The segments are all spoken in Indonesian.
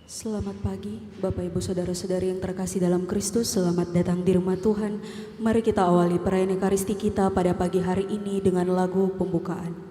Selamat pagi, Bapak Ibu Saudara-saudari yang terkasih dalam Kristus. Selamat datang di rumah Tuhan. Mari kita awali perayaan Ekaristi kita pada pagi hari ini dengan lagu pembukaan.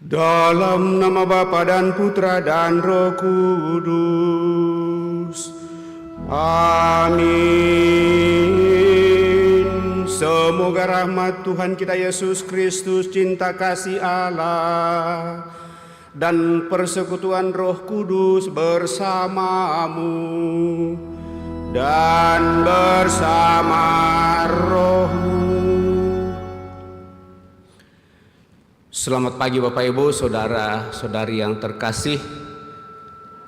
Dalam nama Bapa dan Putra dan Roh Kudus. Amin. Semoga rahmat Tuhan kita Yesus Kristus, cinta kasih Allah, dan persekutuan Roh Kudus bersamamu dan bersama rohmu. Selamat pagi Bapak Ibu, saudara-saudari yang terkasih.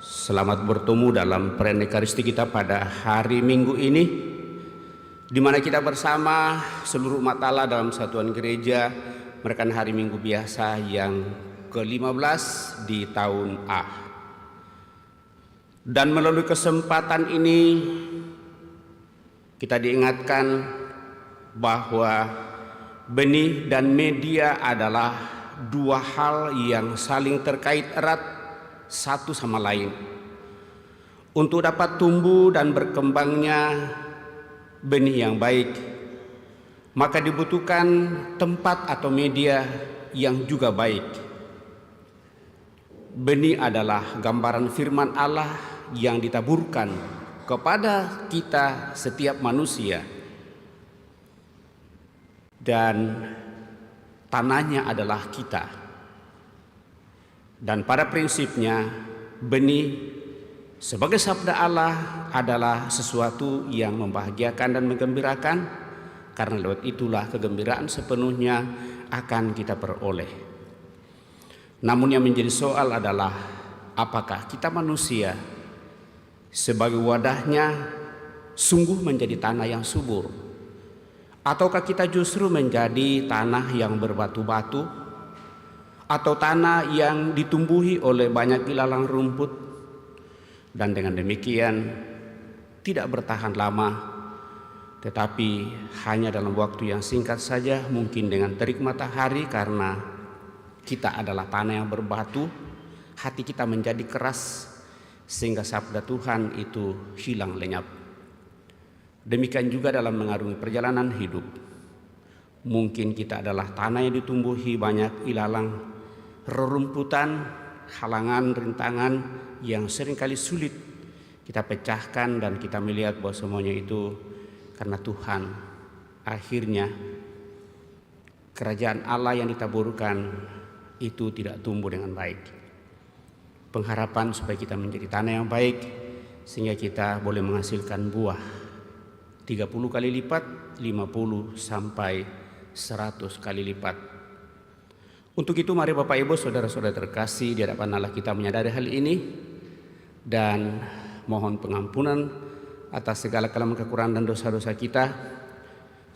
Selamat bertemu dalam perayaan Ekaristi kita pada hari Minggu ini, di mana kita bersama seluruh umat Allah dalam satuan gereja merayakan hari Minggu biasa yang ke-15 di tahun A. Dan melalui kesempatan ini kita diingatkan bahwa benih dan media adalah dua hal yang saling terkait erat satu sama lain. Untuk dapat tumbuh dan berkembangnya benih yang baik, maka dibutuhkan tempat atau media yang juga baik. Benih adalah gambaran firman Allah yang ditaburkan kepada kita setiap manusia, dan tanahnya adalah kita. Dan pada prinsipnya benih sebagai sabda Allah adalah sesuatu yang membahagiakan dan menggembirakan, karena lewat itulah kegembiraan sepenuhnya akan kita peroleh. Namun yang menjadi soal adalah apakah kita manusia sebagai wadahnya sungguh menjadi tanah yang subur, ataukah kita justru menjadi tanah yang berbatu-batu, atau tanah yang ditumbuhi oleh banyak ilalang rumput, dan dengan demikian tidak bertahan lama, tetapi hanya dalam waktu yang singkat saja, mungkin dengan terik matahari, karena kita adalah tanah yang berbatu, hati kita menjadi keras sehingga sabda Tuhan itu hilang lenyap. Demikian juga dalam mengarungi perjalanan hidup. Mungkin kita adalah tanah yang ditumbuhi banyak ilalang, rerumputan, halangan, rintangan yang seringkali sulit kita pecahkan, dan kita melihat bahwa semuanya itu karena Tuhan. Akhirnya kerajaan Allah yang ditaburkan itu tidak tumbuh dengan baik. Pengharapan supaya kita menjadi tanah yang baik, sehingga kita boleh menghasilkan buah 30 kali lipat, 50 sampai 100 kali lipat. Untuk itu mari Bapak Ibu saudara-saudara terkasih, di hadapan Allah kita menyadari hal ini dan mohon pengampunan atas segala kelemahan, kekurangan dan dosa-dosa kita.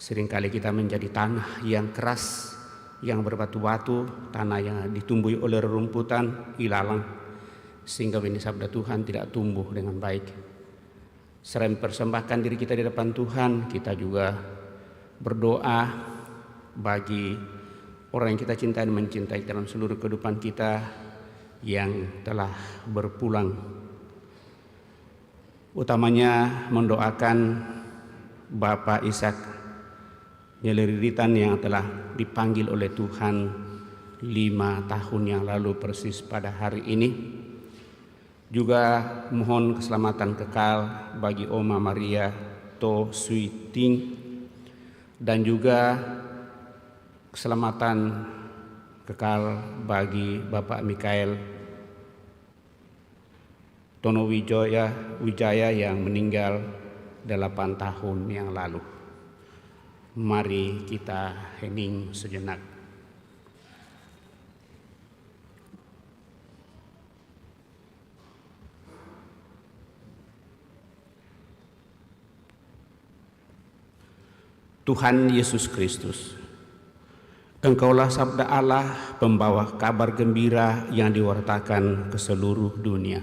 Seringkali kita menjadi tanah yang keras, yang berbatu-batu, tanah yang ditumbuhi oleh rerumputan, ilalang, sehingga benih sabda Tuhan tidak tumbuh dengan baik. Selain mempersembahkan diri kita di depan Tuhan, kita juga berdoa bagi orang yang kita cintai dan mencintai dalam seluruh kehidupan kita yang telah berpulang. Utamanya mendoakan Bapak Ishak Nyeliritan yang telah dipanggil oleh Tuhan 5 tahun yang lalu persis pada hari ini. Juga mohon keselamatan kekal bagi Oma Maria To Sui Ting, dan juga keselamatan kekal bagi Bapak Mikael Tono Wijaya yang meninggal 8 tahun yang lalu. Mari kita hening sejenak. Tuhan Yesus Kristus, Engkaulah sabda Allah, pembawa kabar gembira yang diwartakan ke seluruh dunia.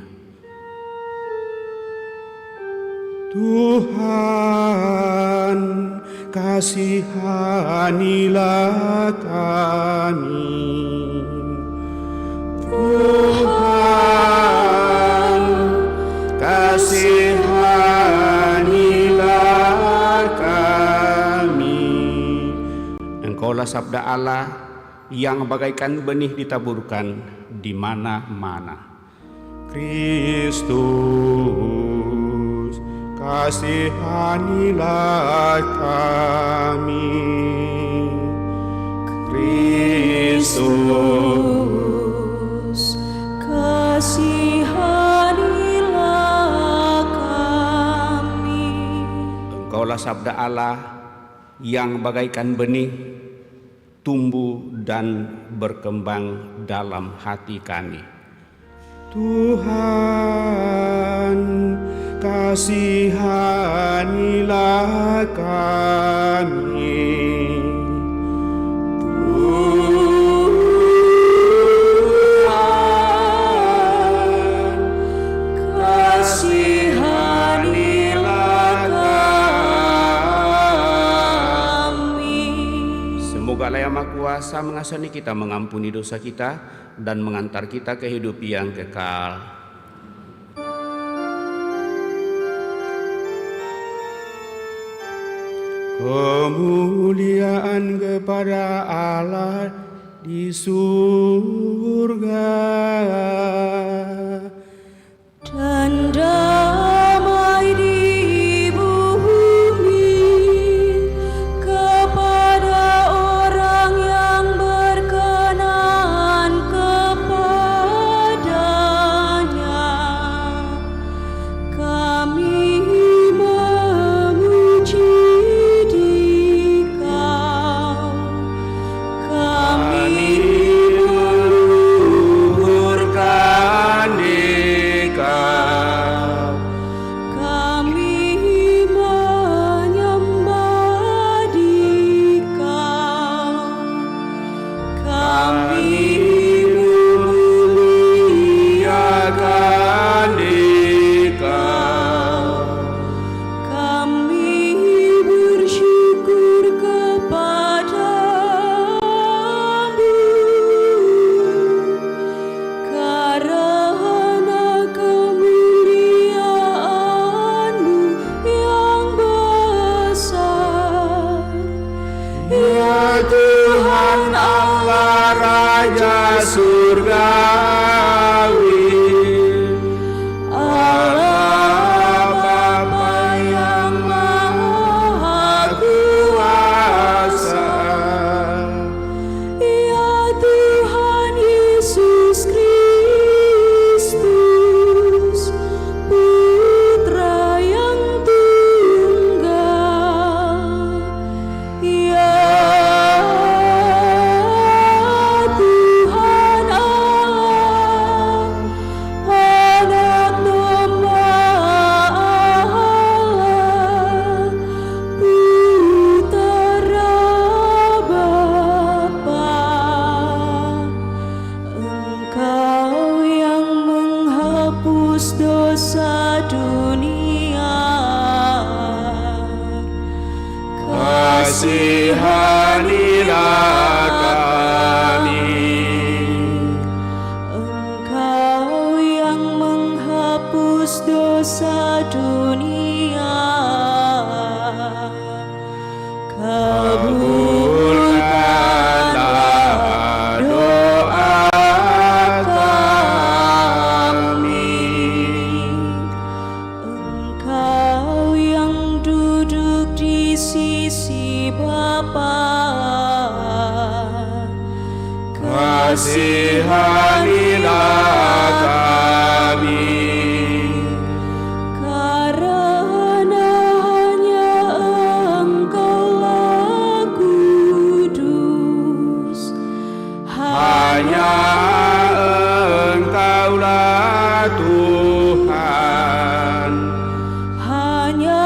Tuhan, kasihanilah kami. Tuhan, kasihanilah kami. Engkaulah sabda Allah yang bagaikan benih ditaburkan di mana-mana. Kristus, kasihanilah kami. Kristus, kasihanilah kami. Engkaulah sabda Allah yang bagaikan benih tumbuh dan berkembang dalam hati kami. Tuhan, kasihanilah kami. Tuhan, kasihanilah kami. Semoga Allah yang Maha Kuasa mengasihani kita, mengampuni dosa kita, dan mengantar kita ke hidup yang kekal. Kemuliaan kepada Allah di surga Dan damai di bumi kepada orang yang berkenan kepadanya. Kami memuji Dikau, kami meluhurkan Dikau. Kami menyembah Dikau, kami memuliakan Dikau. kami bersyukur kepadamu karena kemuliaan-Mu yang besar. Ya Tuhan Allah Raja Surgawi, Allah Bapa yang Maha Kuasa, Ya Tuhan Yesus Kristus, Putra yang tunggal, kasihanilah kami. Engkau yang menghapus dosa dunia, kabulkanlah doa kami. Engkau yang duduk di sisi Bapa, Kasihanilah kami. karena hanya Engkaulah kudus, Hanya Engkaulah Tuhan. hanya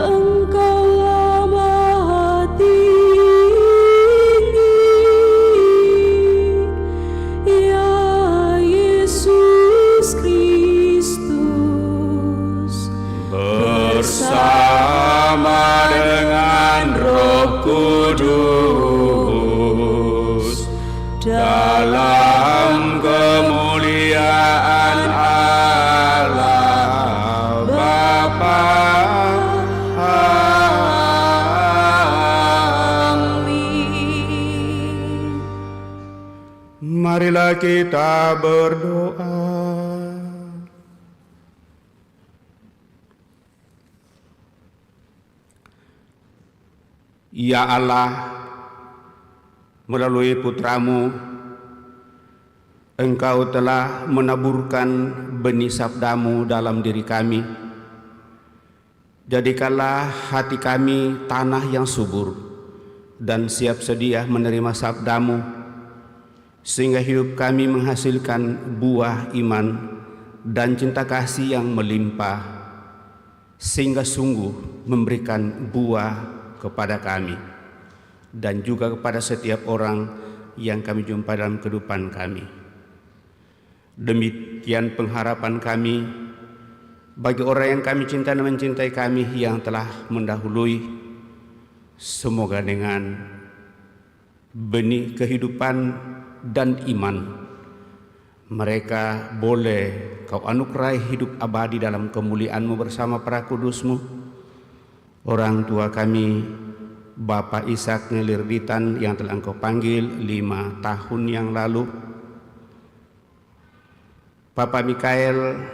Engkaulah Maha Tinggi, ya Yesus Kristus, Bersama dengan Roh Kudus dalam kemuliaan Allah Bapa. Amin. Marilah kita berdoa. Ya Allah, melalui putramu, Engkau telah menaburkan benih sabdamu dalam diri kami. Jadikanlah hati kami tanah yang subur dan siap sedia menerima sabdamu, sehingga hidup kami menghasilkan buah iman dan cinta kasih yang melimpah, sehingga sungguh memberikan buah kepada kami dan juga kepada setiap orang yang kami jumpa dalam kehidupan kami. Demikian pengharapan kami bagi orang yang kami cinta dan mencintai kami yang telah mendahului. Semoga dengan benih kehidupan dan iman mereka boleh Kau anugerahi hidup abadi dalam kemuliaan-Mu bersama para kudus-Mu. Orang tua kami, Bapak Ishak Nelirditan yang telah Engkau panggil 5 tahun yang lalu, Bapak Mikael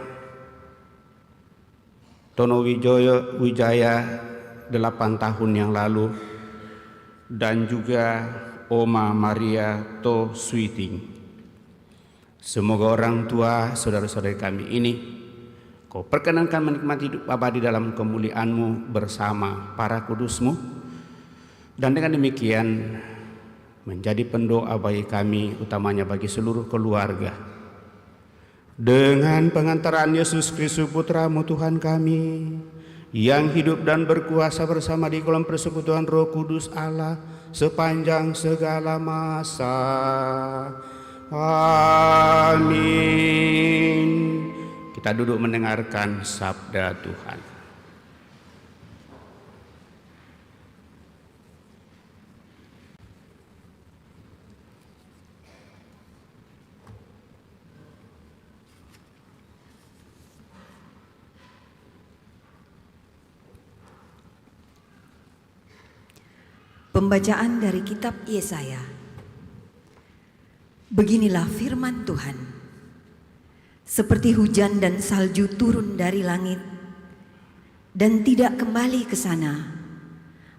Tono Wijaya 8 tahun yang lalu, dan juga Oma Maria To Sweeting. Semoga orang tua saudara-saudari kami ini Kau perkenankan menikmati hidup abadi dalam kemuliaan-Mu bersama para kudus-Mu, dan dengan demikian menjadi pendoa bagi kami, utamanya bagi seluruh keluarga. Dengan pengantaran Yesus Kristus Putra-Mu Tuhan kami, yang hidup dan berkuasa bersama di kolam persekutuan Roh Kudus Allah sepanjang segala masa. Amin. Kita duduk mendengarkan sabda Tuhan. Pembacaan dari kitab Yesaya. Beginilah firman Tuhan. Seperti hujan dan salju turun dari langit dan tidak kembali ke sana,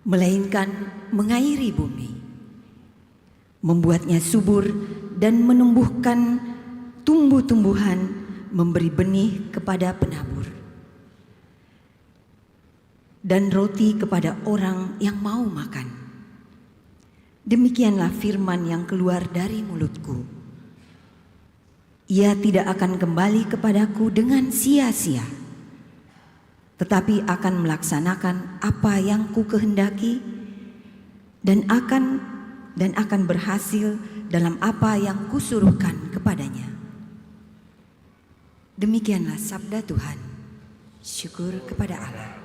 melainkan mengairi bumi, membuatnya subur dan menumbuhkan tumbuh-tumbuhan, memberi benih kepada penabur, dan roti kepada orang yang mau makan. Demikianlah firman yang keluar dari mulutku. Ia tidak akan kembali kepadaku dengan sia-sia, tetapi akan melaksanakan apa yang ku kehendaki dan akan berhasil dalam apa yang kusuruhkan kepadanya. Demikianlah sabda Tuhan. Syukur kepada Allah.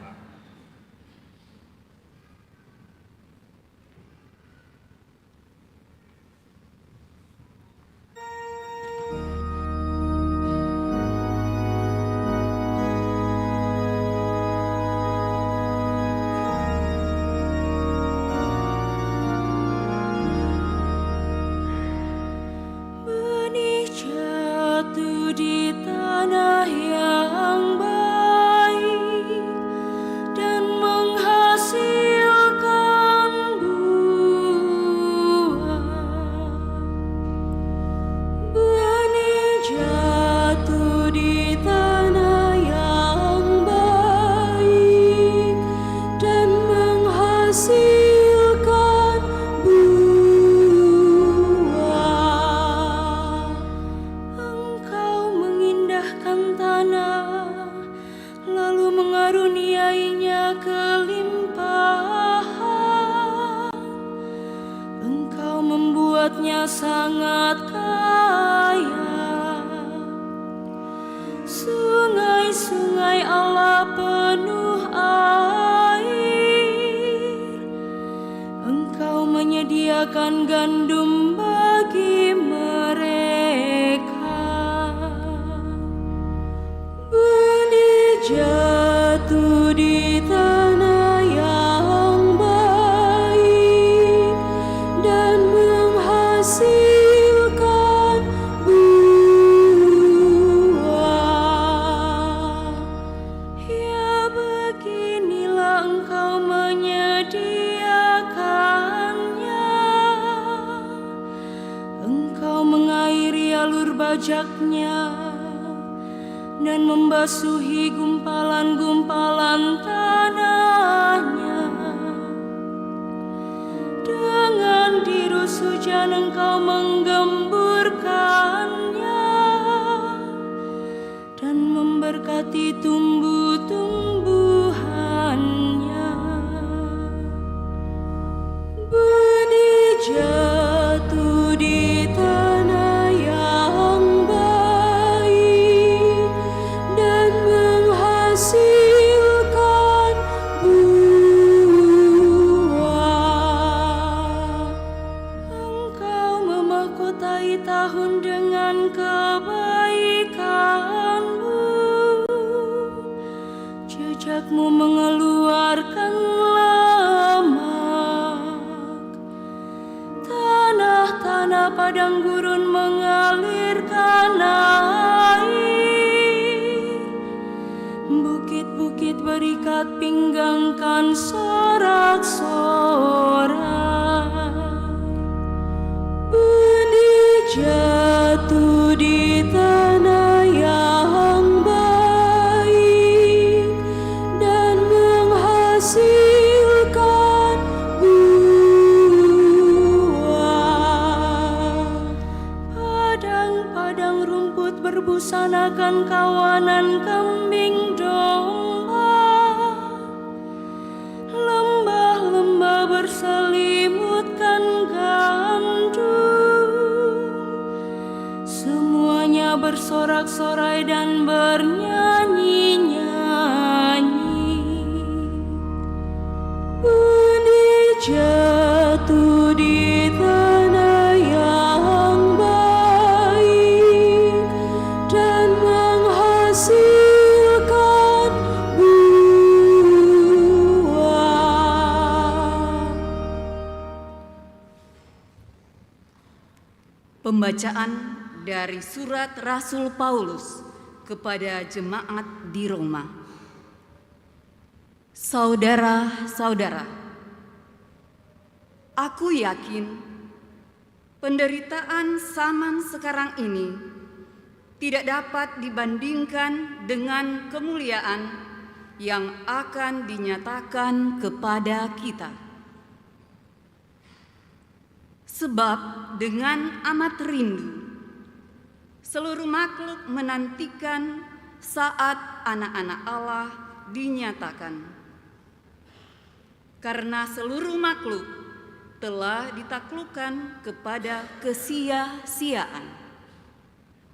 Dunia sangat kaya, sungai-sungai Allah penuh air. Engkau menyediakan gandum bagi mereka. Benih jatuh di tanah yang baik dan menghasilkan buah. Ya, beginilah Engkau menyediakannya. Engkau mengairi alur bajaknya dan membasuhi gumpalan-gumpalan tanahnya. Dengan dirus hujan Engkau menggemburkannya dan memberkati tumbuh-tumbuhannya. Benih jatuh di tanah yang baik dan menghasilkan buah. Engkau memahkotai tahun dengan kebaikan-Mu. Jejakmu mengeluarkan lemak. Tanah-tanah padang gurun mengalirkan air. Bukit-bukit berikat pinggangkan sorak-sorai. Benih jatuh di tanah yang baik dan menghasilkan buah. Padang-padang rumput berbusanakan kawanan kambing domba. Lembah-lembah berselimutkan gandum. Semuanya bersorak-sorai dan bernyanyi-nyanyi. Benih jatuh di tanah yang baik dan menghasilkan buah. Pembacaan dari surat Rasul Paulus kepada jemaat di Roma. Saudara-saudara, aku yakin penderitaan zaman sekarang ini tidak dapat dibandingkan dengan kemuliaan yang akan dinyatakan kepada kita. Sebab dengan amat rindu seluruh makhluk menantikan saat anak-anak Allah dinyatakan. Karena seluruh makhluk telah ditaklukkan kepada kesia-siaan,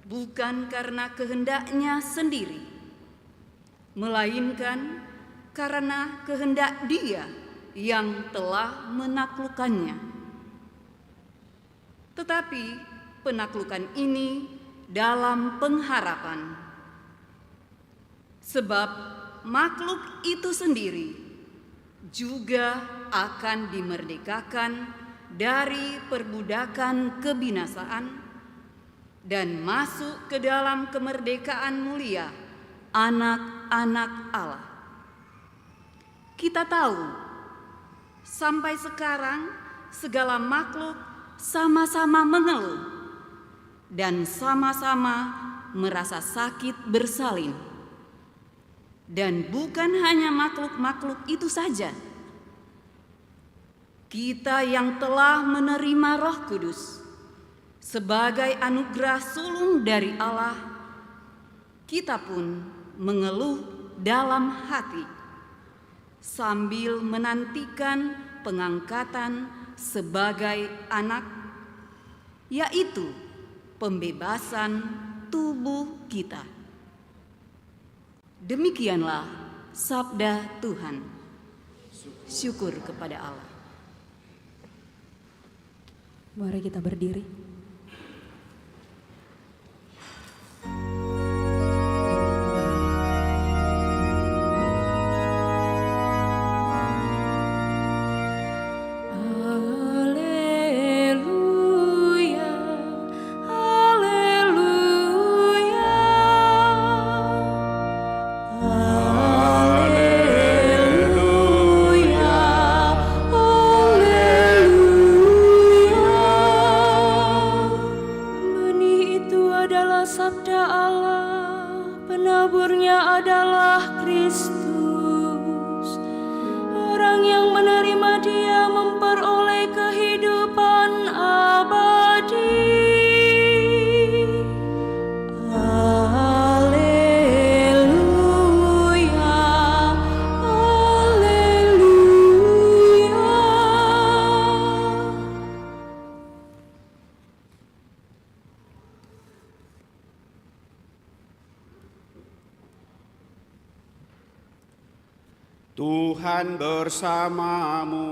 bukan karena kehendaknya sendiri, melainkan karena kehendak Dia yang telah menaklukkannya. Tetapi penaklukan ini dalam pengharapan, sebab makhluk itu sendiri juga akan dimerdekakan dari perbudakan kebinasaan dan masuk ke dalam kemerdekaan mulia anak-anak Allah. Kita tahu sampai sekarang segala makhluk sama-sama mengeluh dan sama-sama merasa sakit bersalin. Dan bukan hanya makhluk-makhluk itu saja. Kita yang telah menerima Roh Kudus sebagai anugerah sulung dari Allah, kita pun mengeluh dalam hati sambil menantikan pengangkatan sebagai anak yaitu pembebasan tubuh kita. Demikianlah sabda Tuhan. Syukur kepada Allah. Mari kita berdiri. Sabda Allah, penaburnya adalah Kristus. Orang yang menerima Dia memperoleh kehidupan abadi. Haleluya, haleluya. Tuhan bersamamu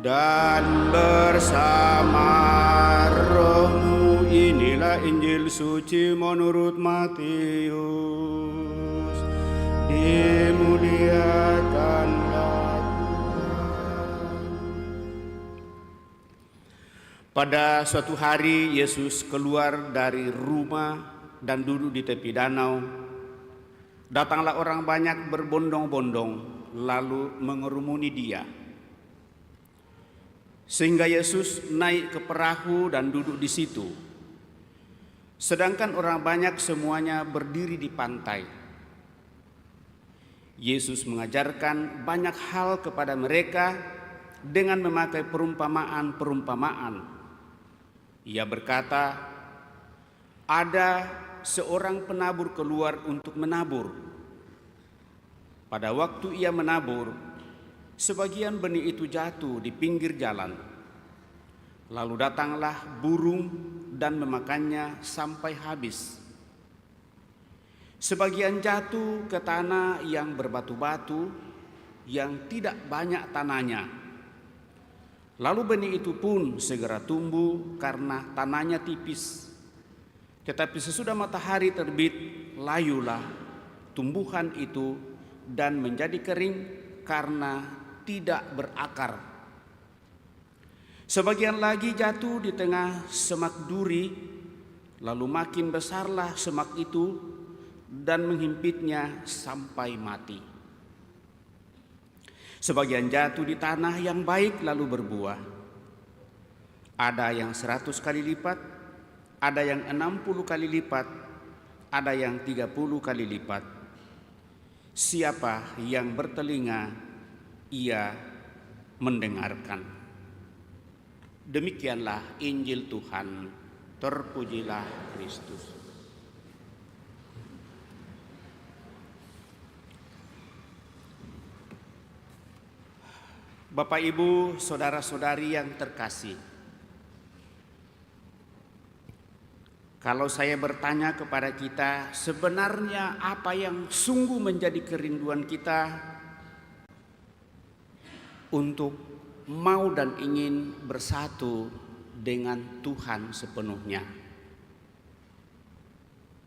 dan bersama rohmu. Inilah Injil suci menurut Matius. Dimuliakanlah Tuhan. Pada suatu hari Yesus keluar dari rumah dan duduk di tepi danau. Datanglah orang banyak berbondong-bondong lalu mengerumuni Dia. Sehingga Yesus naik ke perahu dan duduk di situ. Sedangkan orang banyak semuanya berdiri di pantai. Yesus mengajarkan banyak hal kepada mereka dengan memakai perumpamaan-perumpamaan. Ia berkata, ada seorang penabur keluar untuk menabur. Pada waktu ia menabur, sebagian benih itu jatuh di pinggir jalan. Lalu datanglah burung dan memakannya sampai habis. Sebagian jatuh ke tanah yang berbatu-batu, yang tidak banyak tanahnya. Lalu benih itu pun segera tumbuh karena tanahnya tipis. Tetapi sesudah matahari terbit, layulah tumbuhan itu dan menjadi kering karena tidak berakar. Sebagian lagi jatuh di tengah semak duri, lalu makin besarlah semak itu dan menghimpitnya sampai mati. Sebagian jatuh di tanah yang baik lalu berbuah. Ada yang 100 kali lipat, ada yang 60 kali lipat, ada yang 30 kali lipat. Siapa yang bertelinga, ia mendengarkan. Demikianlah Injil Tuhan. Terpujilah Kristus. Bapak, Ibu, saudara-saudari yang terkasih, kalau saya bertanya kepada kita, sebenarnya apa yang sungguh menjadi kerinduan kita untuk mau dan ingin bersatu dengan Tuhan sepenuhnya?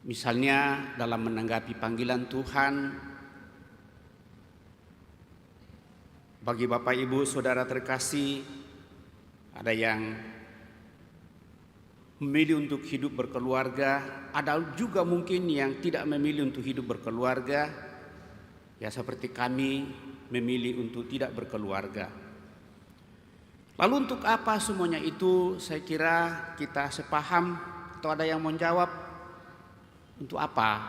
Misalnya dalam menanggapi panggilan Tuhan, bagi Bapak, Ibu, saudara terkasih, ada yang memilih untuk hidup berkeluarga, ada juga mungkin yang tidak memilih untuk hidup berkeluarga. Ya, seperti kami memilih untuk tidak berkeluarga. Lalu untuk apa semuanya itu? Saya kira kita sepaham, atau ada yang mau jawab, untuk apa?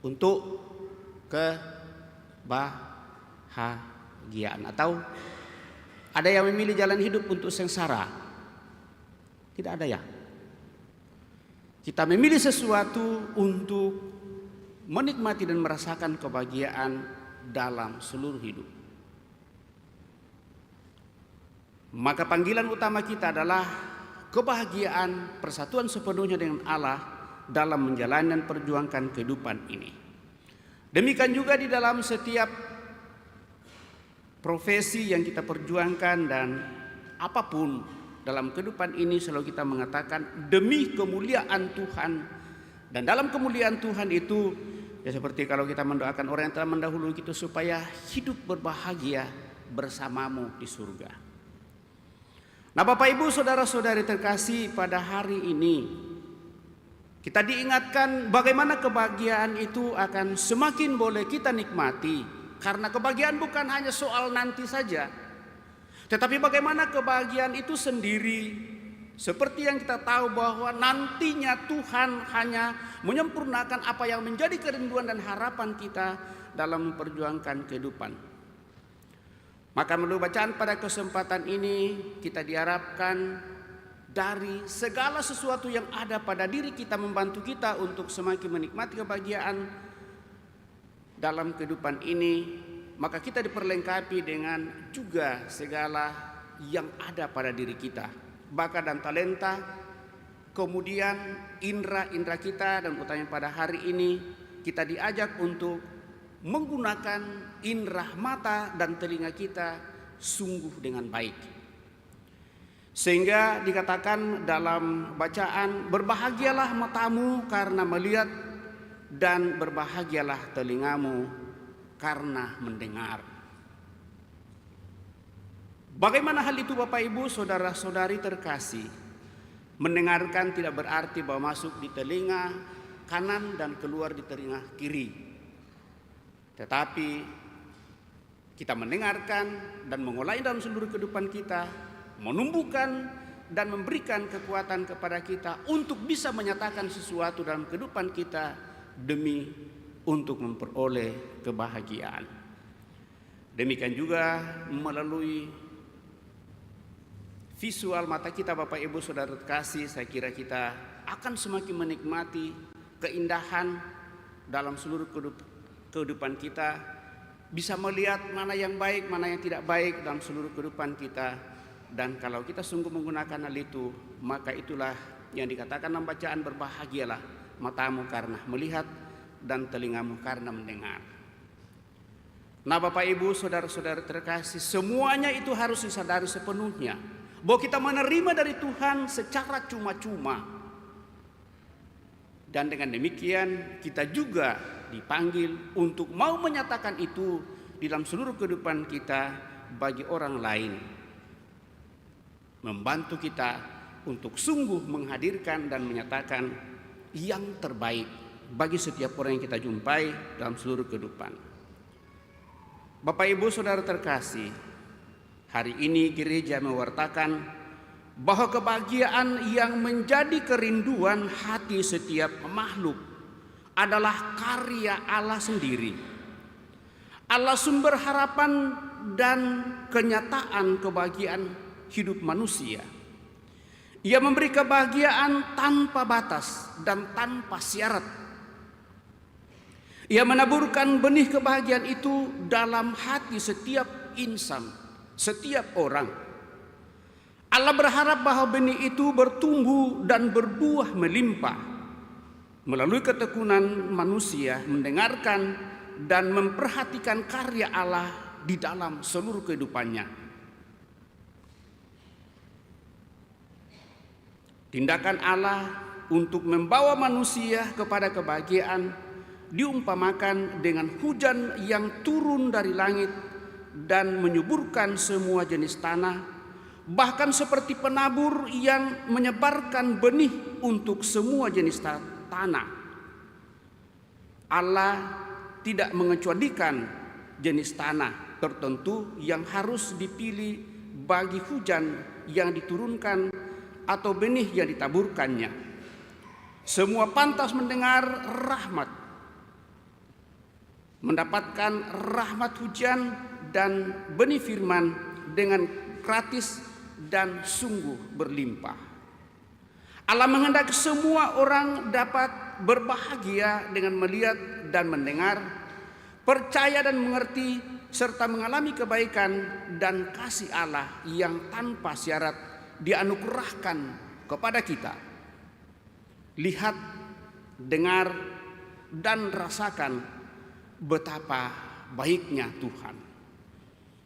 Untuk kebahagiaan, atau ada yang memilih jalan hidup untuk sengsara? Tidak ada ya. Kita memilih sesuatu untuk menikmati dan merasakan kebahagiaan dalam seluruh hidup. Maka panggilan utama kita adalah kebahagiaan, persatuan sepenuhnya dengan Allah dalam menjalani dan perjuangkan kehidupan ini. Demikian juga di dalam setiap profesi yang kita perjuangkan dan apapun dalam kehidupan ini selalu kita mengatakan demi kemuliaan Tuhan. Dan dalam kemuliaan Tuhan itu ya seperti kalau kita mendoakan orang yang telah mendahului kita supaya hidup berbahagia bersamamu di surga. Nah, Bapak Ibu saudara-saudari terkasih, pada hari ini kita diingatkan bagaimana kebahagiaan itu akan semakin boleh kita nikmati. Karena kebahagiaan bukan hanya soal nanti saja, tetapi bagaimana kebahagiaan itu sendiri, seperti yang kita tahu bahwa nantinya Tuhan hanya menyempurnakan apa yang menjadi kerinduan dan harapan kita dalam memperjuangkan kehidupan. Maka melalui bacaan pada kesempatan ini kita diharapkan dari segala sesuatu yang ada pada diri kita membantu kita untuk semakin menikmati kebahagiaan dalam kehidupan ini, maka kita diperlengkapi dengan juga segala yang ada pada diri kita, bakat dan talenta, kemudian indera-indera kita. Dan utama pada hari ini kita diajak untuk menggunakan indera mata dan telinga kita sungguh dengan baik. Sehingga dikatakan dalam bacaan, berbahagialah matamu karena melihat, dan berbahagialah telingamu karena mendengar. Bagaimana hal itu Bapak Ibu saudara-saudari terkasih? Mendengarkan tidak berarti bahwa masuk di telinga kanan dan keluar di telinga kiri. Tetapi kita mendengarkan dan mengolahnya dalam seluruh kehidupan kita, menumbuhkan dan memberikan kekuatan kepada kita untuk bisa menyatakan sesuatu dalam kehidupan kita demi untuk memperoleh kebahagiaan. Demikian juga melalui visual mata kita Bapak Ibu saudara terkasih, saya kira kita akan semakin menikmati keindahan dalam seluruh kehidupan kita, bisa melihat mana yang baik, mana yang tidak baik dalam seluruh kehidupan kita. Dan kalau kita sungguh menggunakan hal itu, maka itulah yang dikatakan dalam bacaan, berbahagialah matamu karena melihat dan telingamu karena mendengar. Nah Bapak Ibu saudara-saudara terkasih, semuanya itu harus disadari sepenuhnya bahwa kita menerima dari Tuhan secara cuma-cuma. Dan dengan demikian kita juga dipanggil untuk mau menyatakan itu di dalam seluruh kehidupan kita bagi orang lain, membantu kita untuk sungguh menghadirkan dan menyatakan yang terbaik bagi setiap orang yang kita jumpai dalam seluruh kehidupan. Bapak Ibu saudara terkasih, hari ini gereja mewartakan bahwa kebahagiaan yang menjadi kerinduan hati setiap makhluk adalah karya Allah sendiri. Allah sumber harapan dan kenyataan kebahagiaan hidup manusia. Ia memberi kebahagiaan tanpa batas dan tanpa syarat. Ia menaburkan benih kebahagiaan itu dalam hati setiap insan, setiap orang. Allah berharap bahwa benih itu bertumbuh dan berbuah melimpah melalui ketekunan manusia mendengarkan dan memperhatikan karya Allah di dalam seluruh kehidupannya. Tindakan Allah untuk membawa manusia kepada kebahagiaan diumpamakan dengan hujan yang turun dari langit dan menyuburkan semua jenis tanah, bahkan seperti penabur yang menyebarkan benih untuk semua jenis tanah. Allah tidak mengecualikan jenis tanah tertentu yang harus dipilih bagi hujan yang diturunkan atau benih yang ditaburkannya. Semua pantas mendengar rahmat, mendapatkan rahmat hujan dan benih firman dengan gratis dan sungguh berlimpah. Allah menghendaki semua orang dapat berbahagia dengan melihat dan mendengar, percaya dan mengerti, serta mengalami kebaikan dan kasih Allah yang tanpa syarat dianugerahkan kepada kita. Lihat, dengar, dan rasakan betapa baiknya Tuhan.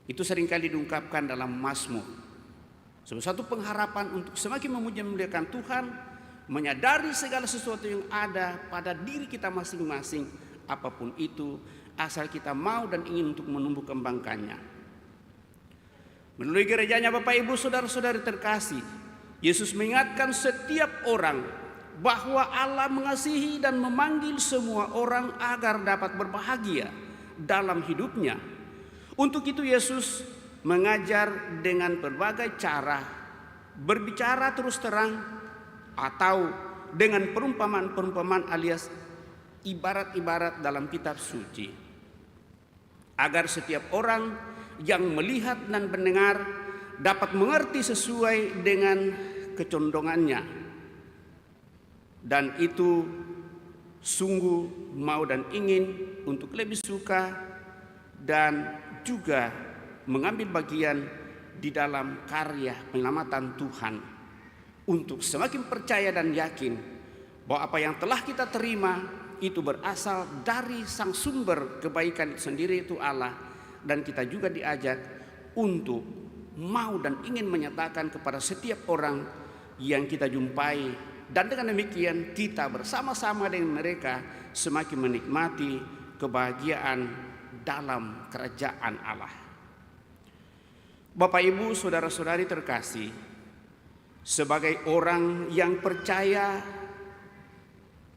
Itu seringkali diungkapkan dalam Mazmur. Sebagai satu pengharapan untuk semakin memuji dan memuliakan Tuhan, menyadari segala sesuatu yang ada pada diri kita masing-masing, apapun itu, asal kita mau dan ingin untuk menumbuh kembangkannya. Melalui gerejanya Bapak Ibu Saudara-saudari terkasih, Yesus mengingatkan setiap orang bahwa Allah mengasihi dan memanggil semua orang agar dapat berbahagia dalam hidupnya. Untuk itu Yesus mengajar dengan berbagai cara, berbicara terus terang atau dengan perumpamaan-perumpamaan alias ibarat-ibarat dalam kitab suci, agar setiap orang yang melihat dan mendengar dapat mengerti sesuai dengan kecondongannya, dan itu sungguh mau dan ingin untuk lebih suka dan juga mengambil bagian di dalam karya penyelamatan Tuhan, untuk semakin percaya dan yakin bahwa apa yang telah kita terima itu berasal dari sang sumber kebaikan itu sendiri, itu Allah, dan kita juga diajak untuk mau dan ingin menyatakan kepada setiap orang yang kita jumpai, dan dengan demikian kita bersama-sama dengan mereka semakin menikmati kebahagiaan dalam kerajaan Allah. Bapak Ibu Saudara-saudari terkasih, sebagai orang yang percaya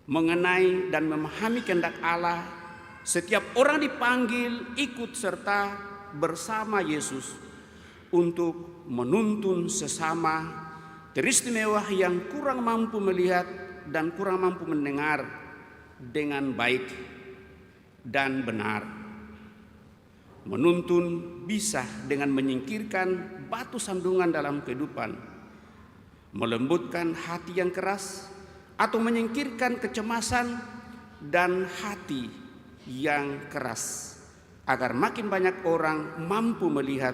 mengenai dan memahami kehendak Allah, setiap orang dipanggil ikut serta bersama Yesus untuk menuntun sesama, teristimewa yang kurang mampu melihat dan kurang mampu mendengar dengan baik dan benar. Menuntun bisa dengan menyingkirkan batu sandungan dalam kehidupan, melembutkan hati yang keras, atau menyingkirkan kecemasan dan hati yang keras, agar makin banyak orang mampu melihat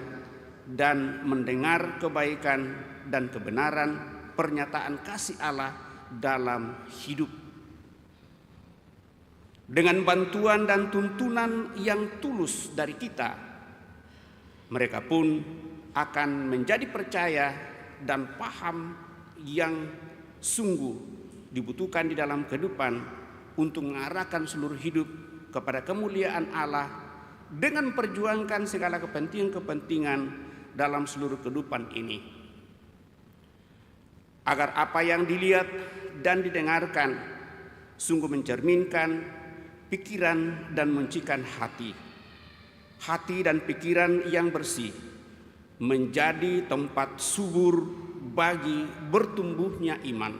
dan mendengar kebaikan dan kebenaran pernyataan kasih Allah dalam hidup. Dengan bantuan dan tuntunan yang tulus dari kita, mereka pun akan menjadi percaya dan paham yang sungguh dibutuhkan di dalam kehidupan untuk mengarahkan seluruh hidup kepada kemuliaan Allah, dengan perjuangkan segala kepentingan-kepentingan dalam seluruh kehidupan ini, agar apa yang dilihat dan didengarkan sungguh mencerminkan pikiran dan mencikan hati dan pikiran yang bersih, menjadi tempat subur bagi bertumbuhnya iman,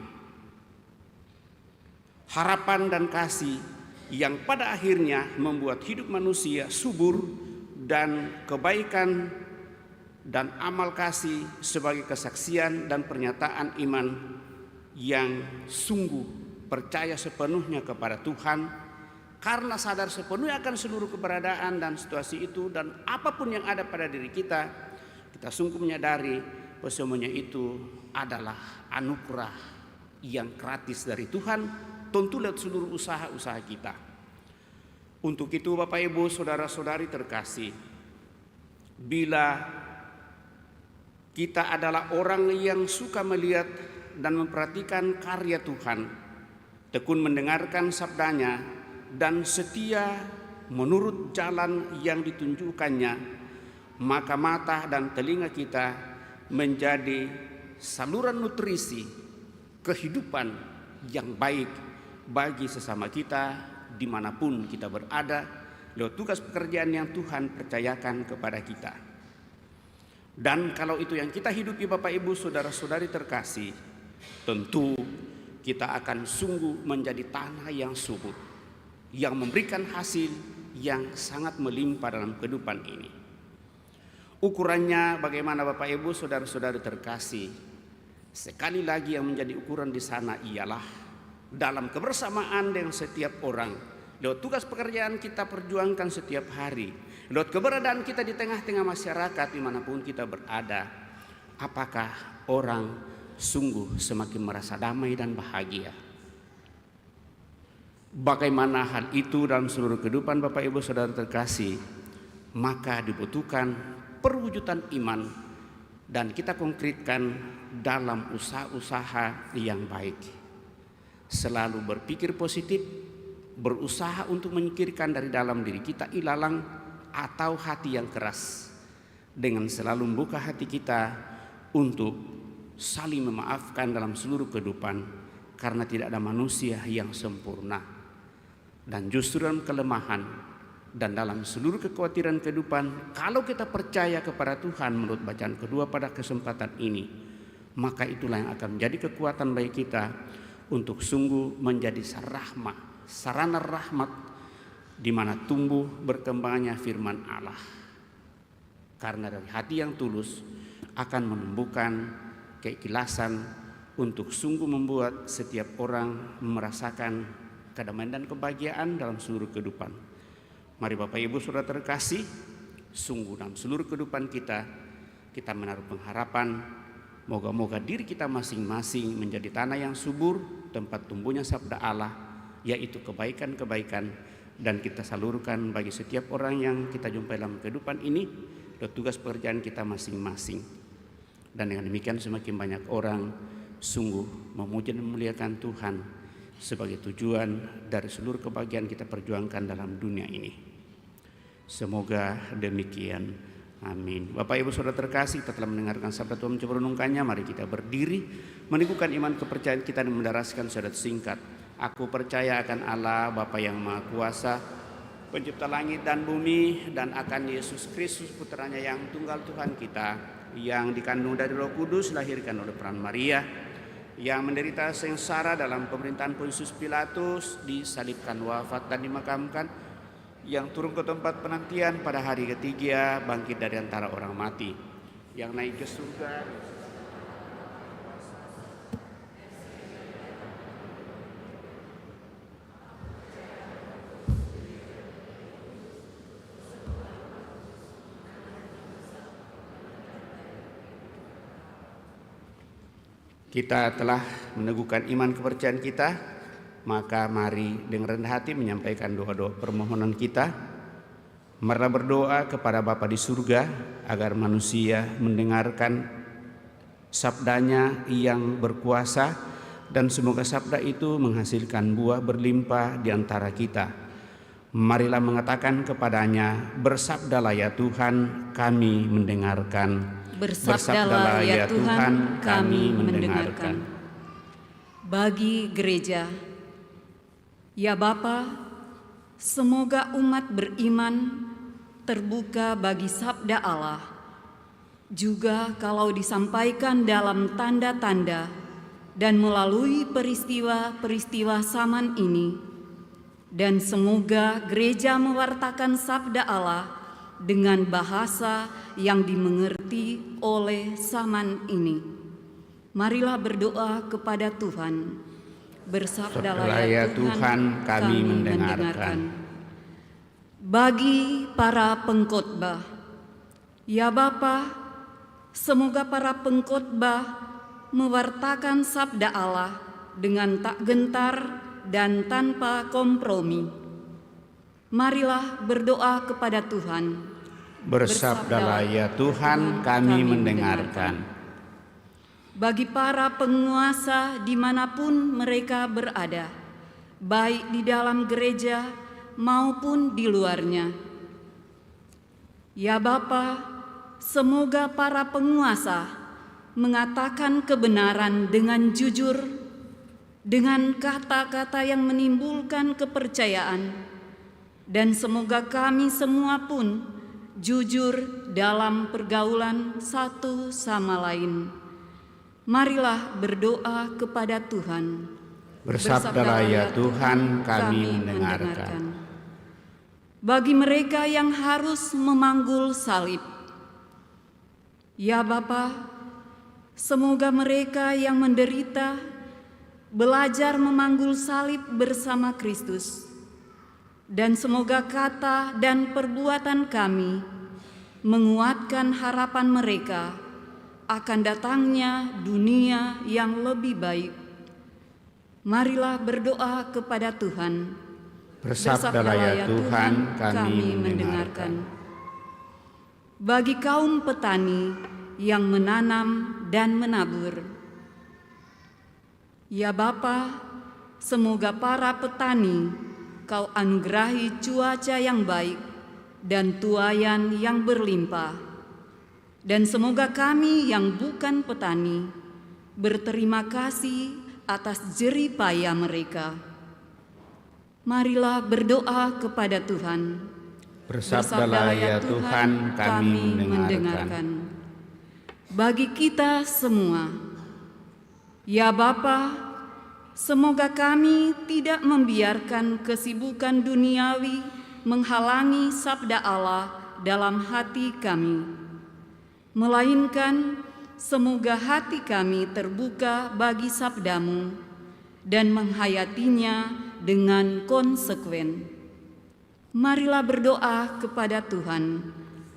harapan dan kasih yang pada akhirnya membuat hidup manusia subur, dan kebaikan dan amal kasih sebagai kesaksian dan pernyataan iman yang sungguh percaya sepenuhnya kepada Tuhan, karena sadar sepenuhnya akan seluruh keberadaan dan situasi itu, dan apapun yang ada pada diri kita, kita sungguh menyadari bahwa semuanya itu adalah anugerah yang gratis dari Tuhan, tentu lewat seluruh usaha-usaha kita. Untuk itu Bapak Ibu Saudara-saudari terkasih, bila kita adalah orang yang suka melihat dan memperhatikan karya Tuhan, tekun mendengarkan sabdanya, dan setia menurut jalan yang ditunjukkannya, maka mata dan telinga kita menjadi saluran nutrisi kehidupan yang baik bagi sesama kita dimanapun kita berada, lewat tugas pekerjaan yang Tuhan percayakan kepada kita. Dan kalau itu yang kita hidupi Bapak Ibu Saudara-saudari terkasih, tentu kita akan sungguh menjadi tanah yang subur, yang memberikan hasil yang sangat melimpah dalam kehidupan ini. Ukurannya bagaimana Bapak Ibu Saudara-saudari terkasih? Sekali lagi yang menjadi ukuran di sana ialah dalam kebersamaan dengan setiap orang, lewat tugas pekerjaan kita perjuangkan setiap hari, lewat keberadaan kita di tengah-tengah masyarakat dimanapun kita berada. Apakah orang sungguh semakin merasa damai dan bahagia. Bagaimana hal itu dalam seluruh kehidupan Bapak Ibu Saudara terkasih? Maka dibutuhkan perwujudan iman dan kita konkretkan dalam usaha-usaha yang baik. Selalu berpikir positif, berusaha untuk menyingkirkan dari dalam diri kita ilalang atau hati yang keras, dengan selalu membuka hati kita untuk saling memaafkan dalam seluruh kehidupan, karena tidak ada manusia yang sempurna. Dan justru dalam kelemahan dan dalam seluruh kekhawatiran kehidupan, kalau kita percaya kepada Tuhan menurut bacaan kedua pada kesempatan ini, maka itulah yang akan menjadi kekuatan bagi kita untuk sungguh menjadi sarana rahmat di mana tumbuh berkembangnya firman Allah. Karena dari hati yang tulus akan menumbuhkan keikhlasan untuk sungguh membuat setiap orang merasakan kedamaian dan kebahagiaan dalam seluruh kehidupan. Mari Bapak Ibu Saudara terkasih, sungguh dalam seluruh kehidupan kita menaruh pengharapan, moga-moga diri kita masing-masing menjadi tanah yang subur, tempat tumbuhnya sabda Allah, yaitu kebaikan-kebaikan, dan kita salurkan bagi setiap orang yang kita jumpai dalam kehidupan ini, dan tugas pekerjaan kita masing-masing. Dan dengan demikian semakin banyak orang sungguh memuji dan memuliakan Tuhan sebagai tujuan dari seluruh kebahagiaan kita perjuangkan dalam dunia ini. Semoga demikian. Amin. Bapak Ibu Saudara terkasih, kita telah mendengarkan sabda Tuhan, mencoba renungkannya. Mari kita berdiri, meneguhkan iman kepercayaan kita dan mendaraskan syahadat singkat. Aku percaya akan Allah Bapa yang Maha Kuasa, Pencipta langit dan bumi, dan akan Yesus Kristus putranya yang tunggal Tuhan kita, yang dikandung dari Roh Kudus, lahirkan oleh peran Maria, yang menderita sengsara dalam pemerintahan Pontius Pilatus, disalibkan, wafat dan dimakamkan, yang turun ke tempat penantian pada hari ketiga, bangkit dari antara orang mati, yang naik ke surga. Kita telah meneguhkan iman kepercayaan kita, maka mari dengan rendah hati menyampaikan doa-doa permohonan kita. Marilah berdoa kepada Bapa di surga agar manusia mendengarkan sabdanya yang berkuasa, dan semoga sabda itu menghasilkan buah berlimpah di antara kita. Marilah mengatakan kepadanya, bersabdalah ya Tuhan, kami mendengarkan. Bersabdalah ya Tuhan, kami mendengarkan. Bagi gereja, ya Bapa, semoga umat beriman terbuka bagi sabda Allah, juga kalau disampaikan dalam tanda-tanda dan melalui peristiwa-peristiwa zaman ini, dan semoga gereja mewartakan sabda Allah dengan bahasa yang dimengerti oleh zaman ini. Marilah berdoa kepada Tuhan. Bersabdalah ya Tuhan, kami mendengarkan. Bagi para pengkhotbah, ya Bapa, semoga para pengkhotbah mewartakan sabda Allah dengan tak gentar dan tanpa kompromi. Marilah berdoa kepada Tuhan. Bersabdalah ya Tuhan, kami mendengarkan. Bagi para penguasa dimanapun mereka berada, baik di dalam gereja maupun di luarnya, ya Bapa, semoga para penguasa mengatakan kebenaran dengan jujur, dengan kata-kata yang menimbulkan kepercayaan, dan semoga kami semua pun jujur dalam pergaulan satu sama lain. Marilah berdoa kepada Tuhan. Bersabdalah ya Tuhan, kami mendengarkan. Bagi mereka yang harus memanggul salib, ya Bapa, semoga mereka yang menderita belajar memanggul salib bersama Kristus. Dan semoga kata dan perbuatan kami menguatkan harapan mereka akan datangnya dunia yang lebih baik. Marilah berdoa kepada Tuhan. Bersabdalah ya Tuhan, kami mendengarkan. Bagi kaum petani yang menanam dan menabur, ya Bapa, semoga para petani Kau anugerahi cuaca yang baik dan tuaian yang berlimpah. Dan semoga kami yang bukan petani berterima kasih atas jerih payah mereka. Marilah berdoa kepada Tuhan. Bersabdalah ya Tuhan, kami mendengarkan. Bagi kita semua, ya Bapa, semoga kami tidak membiarkan kesibukan duniawi menghalangi sabda Allah dalam hati kami, melainkan semoga hati kami terbuka bagi sabdamu dan menghayatinya dengan konsekuen. Marilah berdoa kepada Tuhan.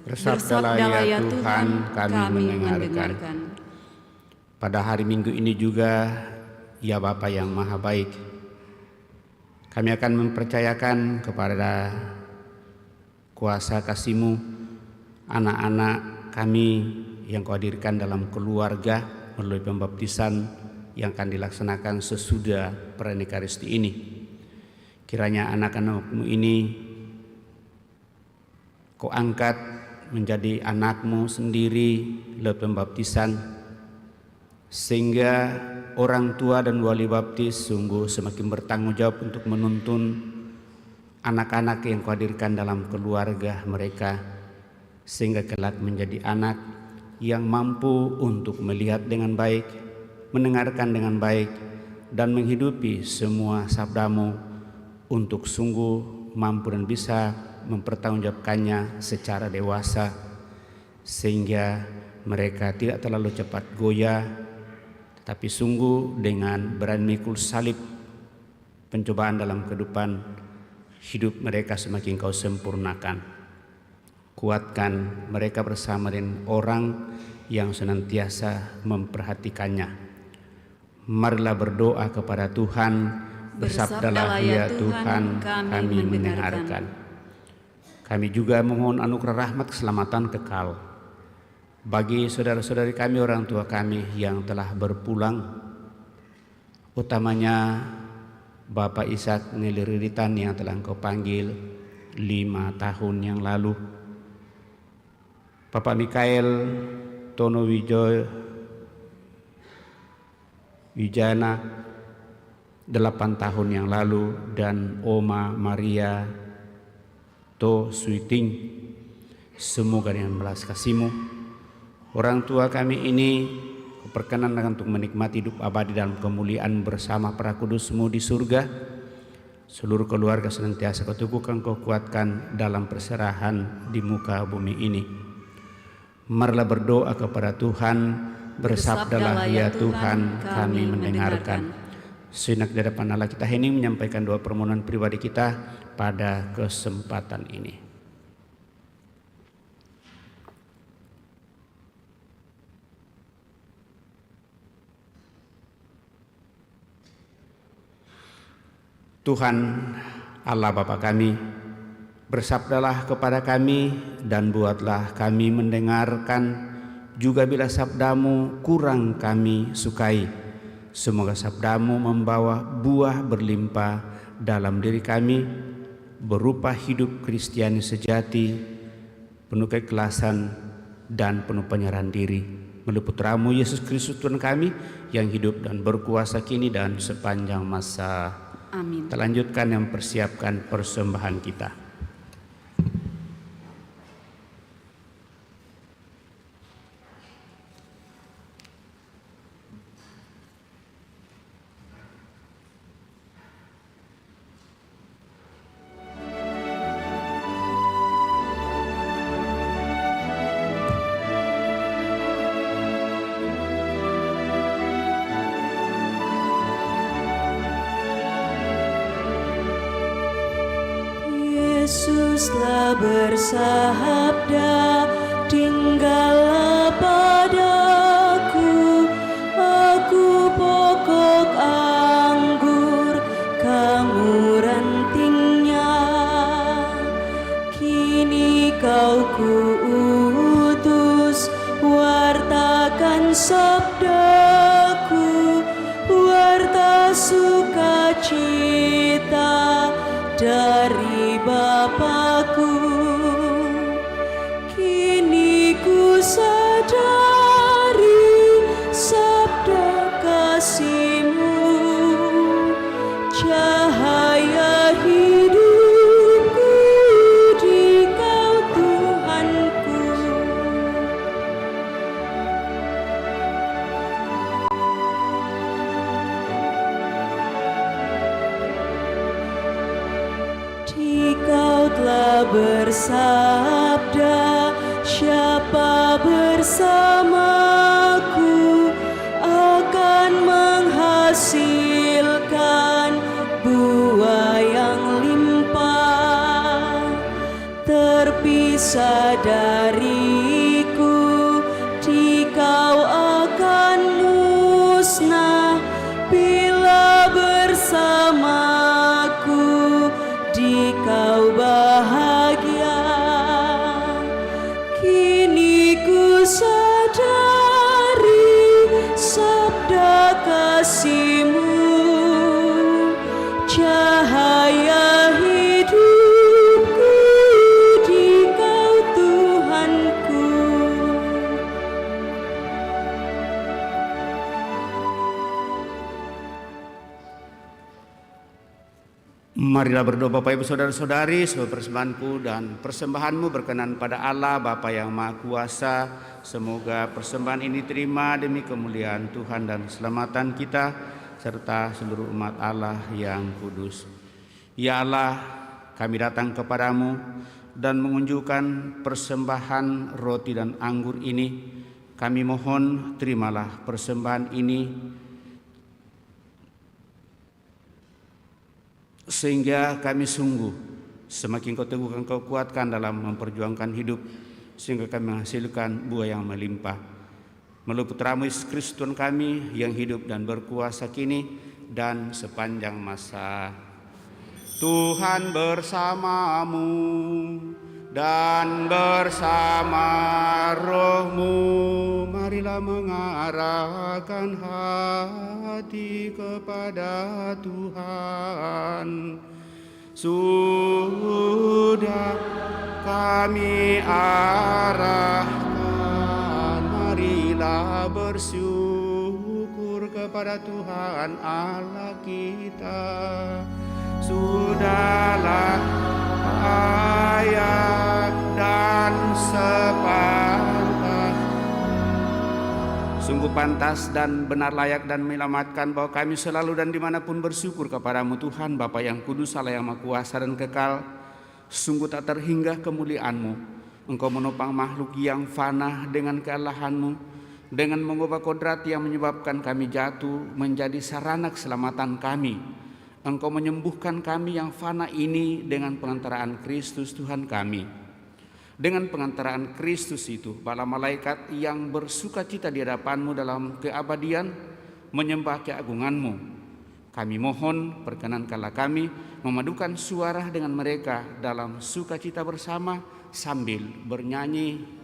Bersabdalah ya Tuhan, kami mendengarkan. Pada hari Minggu ini juga, ya Bapa yang Maha Baik, kami akan mempercayakan kepada kuasa kasih-Mu anak-anak kami yang Kau hadirkan dalam keluarga melalui pembaptisan yang akan dilaksanakan sesudah perayaan Ekaristi ini. Kiranya anak-anak-Mu ini Kau angkat menjadi anak-Mu sendiri lewat pembaptisan, sehingga orang tua dan wali baptis sungguh semakin bertanggung jawab untuk menuntun anak-anak yang Kau hadirkan dalam keluarga mereka, sehingga kelak menjadi anak yang mampu untuk melihat dengan baik, mendengarkan dengan baik, dan menghidupi semua sabda-Mu untuk sungguh mampu dan bisa mempertanggungjawabkannya secara dewasa, sehingga mereka tidak terlalu cepat goyah, tapi sungguh dengan berani mikul salib pencobaan dalam kehidupan hidup mereka semakin Kau sempurnakan. Kuatkan mereka bersama dengan orang yang senantiasa memperhatikannya. Marilah berdoa kepada Tuhan. Bersabdalah ya Tuhan, kami mendengarkan. Kami juga memohon anugerah rahmat keselamatan kekal bagi saudara-saudari kami, orang tua kami yang telah berpulang, utamanya Bapak Ishak Ngeliriritan yang telah Engkau panggil 5 tahun yang lalu, Bapak Mikael Tono Wijana 8 tahun yang lalu, dan Oma Maria To Suiting. Semoga dengan belas kasih-Mu orang tua kami ini Kau perkenankan untuk menikmati hidup abadi dalam kemuliaan bersama para kudus-Mu di surga. Seluruh keluarga senantiasa Kau teguhkan, Kau kuatkan dalam perserahan di muka bumi ini. Marilah berdoa kepada Tuhan. Bersabdalah ya Tuhan, kami mendengarkan. Sejenak di hadapan Allah kita hening menyampaikan doa permohonan pribadi kita pada kesempatan ini. Tuhan Allah Bapa kami, bersabdalah kepada kami dan buatlah kami mendengarkan, juga bila sabda-Mu kurang kami sukai. Semoga sabda-Mu membawa buah berlimpah dalam diri kami, berupa hidup Kristiani sejati, penuh keikhlasan dan penuh penyerahan diri. Melalui Putra-Mu Yesus Kristus Tuhan kami yang hidup dan berkuasa kini dan sepanjang masa. Amin. Kita lanjutkan yang mempersiapkan persembahan kita. Yesuslah bersabda, tinggallah pada bersabda, siapa bersamaku akan menghasilkan buah yang limpah. Terpisah dariku, dikau akan musnah. Bila bersamaku, dikau bahagia. Kini ku sadari sabda kasih-Mu, cahaya hidupku, dikau Tuhanku. Marilah berdoa Bapak Ibu Saudara-saudari, sebuah persembahanku dan persembahanmu berkenan pada Allah Bapa yang Maha Kuasa. Semoga persembahan ini terima demi kemuliaan Tuhan dan keselamatan kita serta seluruh umat Allah yang kudus. Ya Allah, kami datang kepadamu dan mengunjukkan persembahan roti dan anggur ini. Kami mohon terimalah persembahan ini, sehingga kami sungguh semakin Kau teguhkan, Kau kuatkan dalam memperjuangkan hidup, sehingga kami menghasilkan buah yang melimpah. Melalui Putra-Mu Yesus Kristus Tuhan kami yang hidup dan berkuasa kini dan sepanjang masa. Tuhan bersamamu dan bersama roh-Mu. Marilah mengarahkan hati kepada Tuhan. Sudah kami arahkan, marilah bersyukur kepada Tuhan Allah kita. Sudahlah layak dan sepantas, sungguh pantas dan benar, layak dan menyelamatkan bahwa kami selalu dan dimanapun bersyukur kepadamu Tuhan Bapa yang kudus, Allah yang Maha Kuasa dan kekal. Sungguh tak terhingga kemuliaan-Mu. Engkau menopang makhluk yang fana dengan kealahan-Mu, dengan mengubah kodrat yang menyebabkan kami jatuh menjadi sarana keselamatan kami. Engkau menyembuhkan kami yang fana ini dengan pengantaraan Kristus Tuhan kami. Dengan pengantaraan Kristus itu, para malaikat yang bersuka cita di hadapan-Mu dalam keabadian menyembah keagungan-Mu. Kami mohon perkenankanlah kami memadukan suara dengan mereka dalam sukacita bersama sambil bernyanyi.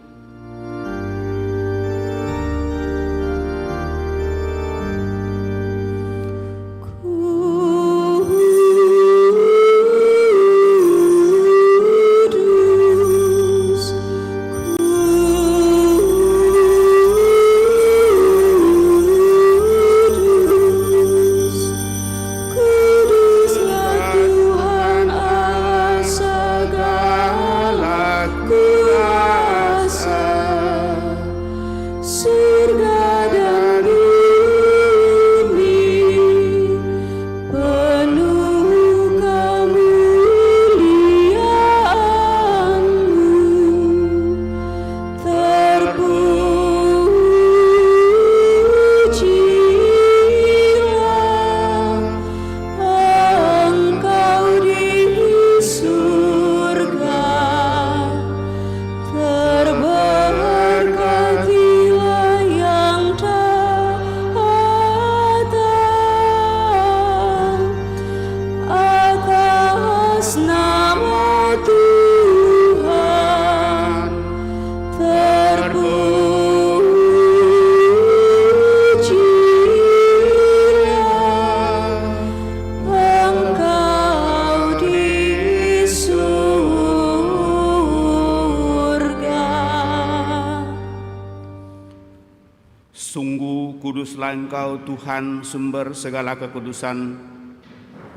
Kuduslah Engkau Tuhan, sumber segala kekudusan.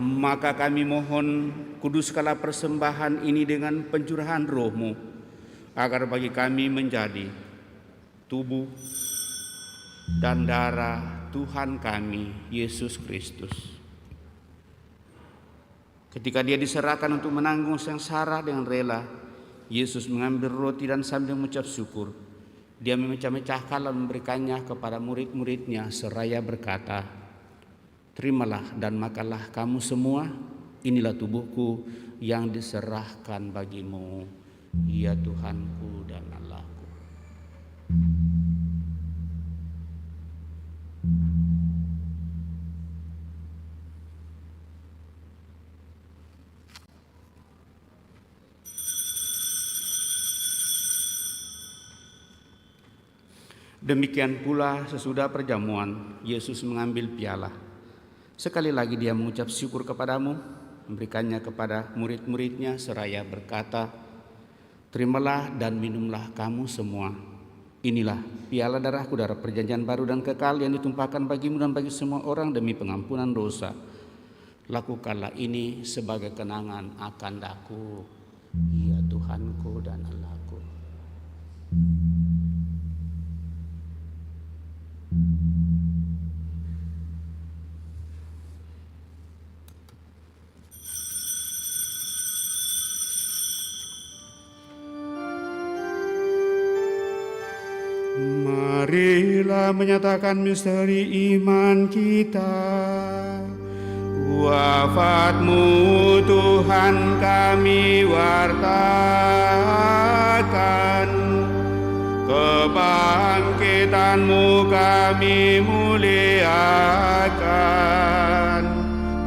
Maka kami mohon, kuduskanlah persembahan ini dengan pencurahan Roh-Mu, agar bagi kami menjadi tubuh dan darah Tuhan kami, Yesus Kristus. Ketika Dia diserahkan untuk menanggung sengsara dengan rela, Yesus mengambil roti dan sambil mengucap syukur, Dia memecah-mecahkan lalu memberikannya kepada murid-muridnya seraya berkata, "Terimalah dan makanlah kamu semua, inilah tubuhku yang diserahkan bagimu, ya Tuhanku dan Allahku." Demikian pula sesudah perjamuan, Yesus mengambil piala. Sekali lagi Dia mengucap syukur kepadamu, memberikannya kepada murid-muridnya seraya berkata, "Terimalah dan minumlah kamu semua. Inilah piala darahku, darah perjanjian baru dan kekal yang ditumpahkan bagimu dan bagi semua orang demi pengampunan dosa. Lakukanlah ini sebagai kenangan akan Aku, ya Tuhanku dan Allahku." Marilah menyatakan misteri iman kita. Wafat-Mu Tuhan kami wartakan, kebangkitan-Mu kami muliakan,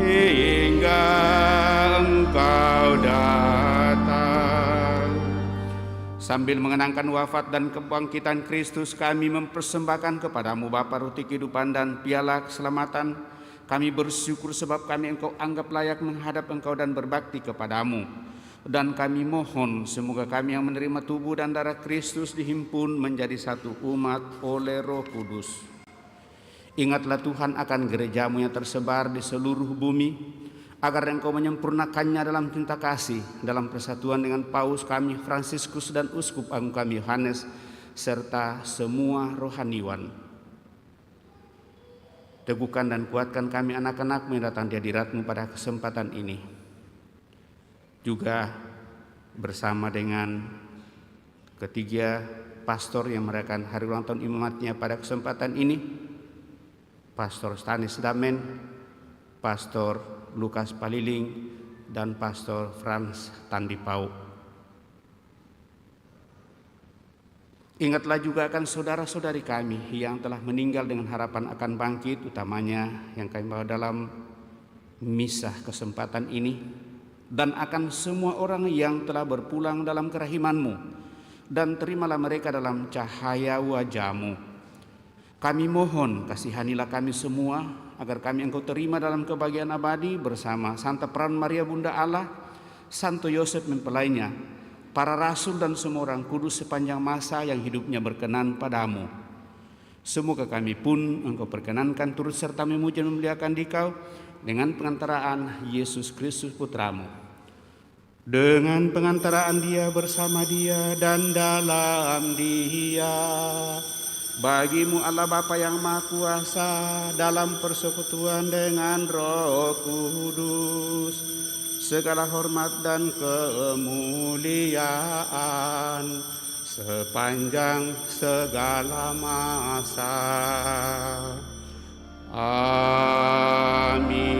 hingga Engkau datang. Sambil mengenangkan wafat dan kebangkitan Kristus, kami mempersembahkan kepadamu Bapa roti kehidupan dan piala keselamatan. Kami bersyukur sebab kami Engkau anggap layak menghadap Engkau dan berbakti kepadamu. Dan kami mohon semoga kami yang menerima tubuh dan darah Kristus dihimpun menjadi satu umat oleh Roh Kudus. Ingatlah Tuhan akan gereja-Mu yang tersebar di seluruh bumi, agar Engkau menyempurnakannya dalam cinta kasih, dalam persatuan dengan Paus kami Fransiskus dan Uskup Agung kami Yohanes, serta semua rohaniwan. Teguhkan dan kuatkan kami anak-anak-Mu yang datang di hadirat-Mu pada kesempatan ini. Juga bersama dengan ketiga pastor yang merayakan hari ulang tahun imamatnya pada kesempatan ini, Pastor Stanis Damen, Pastor Lukas Paliling, dan Pastor Frans Tandipau. Ingatlah juga akan saudara-saudari kami yang telah meninggal dengan harapan akan bangkit, utamanya yang kami bawa dalam misah kesempatan ini, dan akan semua orang yang telah berpulang dalam kerahiman-Mu, dan terimalah mereka dalam cahaya wajah-Mu. Kami mohon kasihanilah kami semua, agar kami Engkau terima dalam kebahagiaan abadi bersama Santa Peran Maria Bunda Allah, Santo Yosef mempelainya, para rasul dan semua orang kudus sepanjang masa yang hidupnya berkenan padamu. Semoga kami pun Engkau perkenankan turut serta memuji dan memuliakan Dikau dengan pengantaraan Yesus Kristus Putra-Mu. Dengan pengantaraan Dia, bersama Dia, dan dalam Dia, bagi-Mu Allah Bapa yang Maha Kuasa, dalam persekutuan dengan Roh Kudus, segala hormat dan kemuliaan sepanjang segala masa. Amin.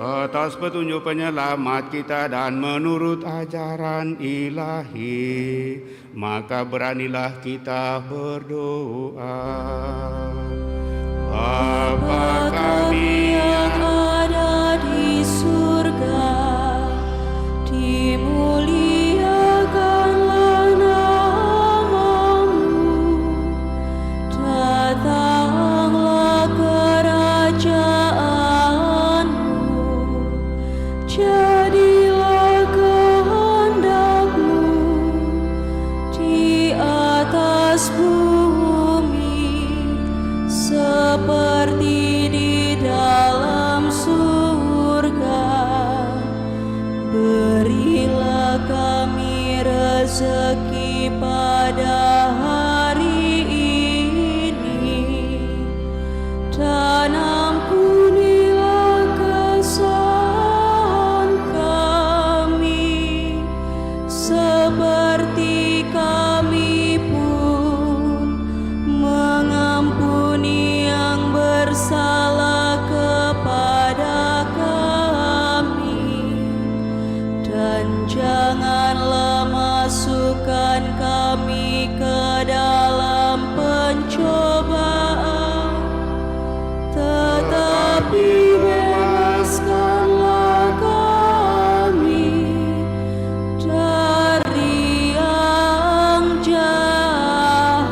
Atas petunjuk penyelamat kita dan menurut ajaran ilahi, maka beranilah kita berdoa. Bapa kami yang ada di surga, dimuliakanlah nama-Mu, datanglah kerajaan-Mu, jadilah kehendak-Mu di atas bumi seperti di dalam surga. Berilah kami rezeki pada hari ini, dan ampunilah masukkan kami ke dalam pencobaan, tetapi bebaskanlah kami dari yang jahat.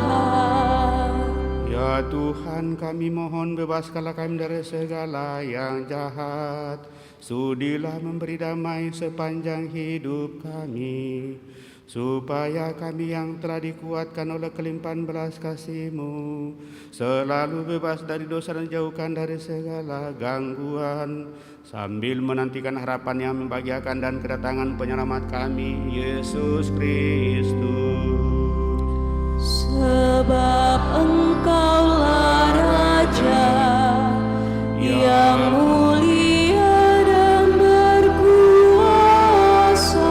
Ya Tuhan, kami mohon bebaskanlah kami dari segala yang jahat. Sudilah memberi damai sepanjang hidup kami, supaya kami yang telah dikuatkan oleh kelimpahan belas kasih-Mu selalu bebas dari dosa dan jauhkan dari segala gangguan, sambil menantikan harapan yang membahagiakan dan kedatangan penyelamat kami, Yesus Kristus. Sebab Engkaulah Raja yang mulia dan berkuasa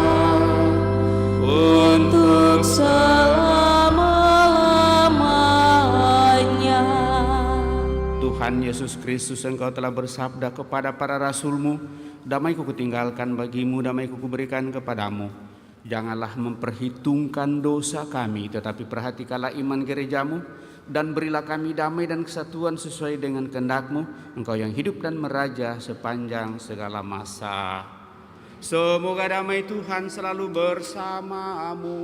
untuk selama-lamanya. Tuhan Yesus Kristus, Engkau telah bersabda kepada para rasul-Mu, damai-Ku kutinggalkan bagimu, damai-Ku kuberikan kepadamu. Janganlah memperhitungkan dosa kami, tetapi perhatikanlah iman gereja-Mu, dan berilah kami damai dan kesatuan sesuai dengan kehendak-Mu, Engkau yang hidup dan meraja sepanjang segala masa. Semoga damai Tuhan selalu bersamamu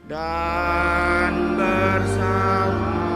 dan bersama.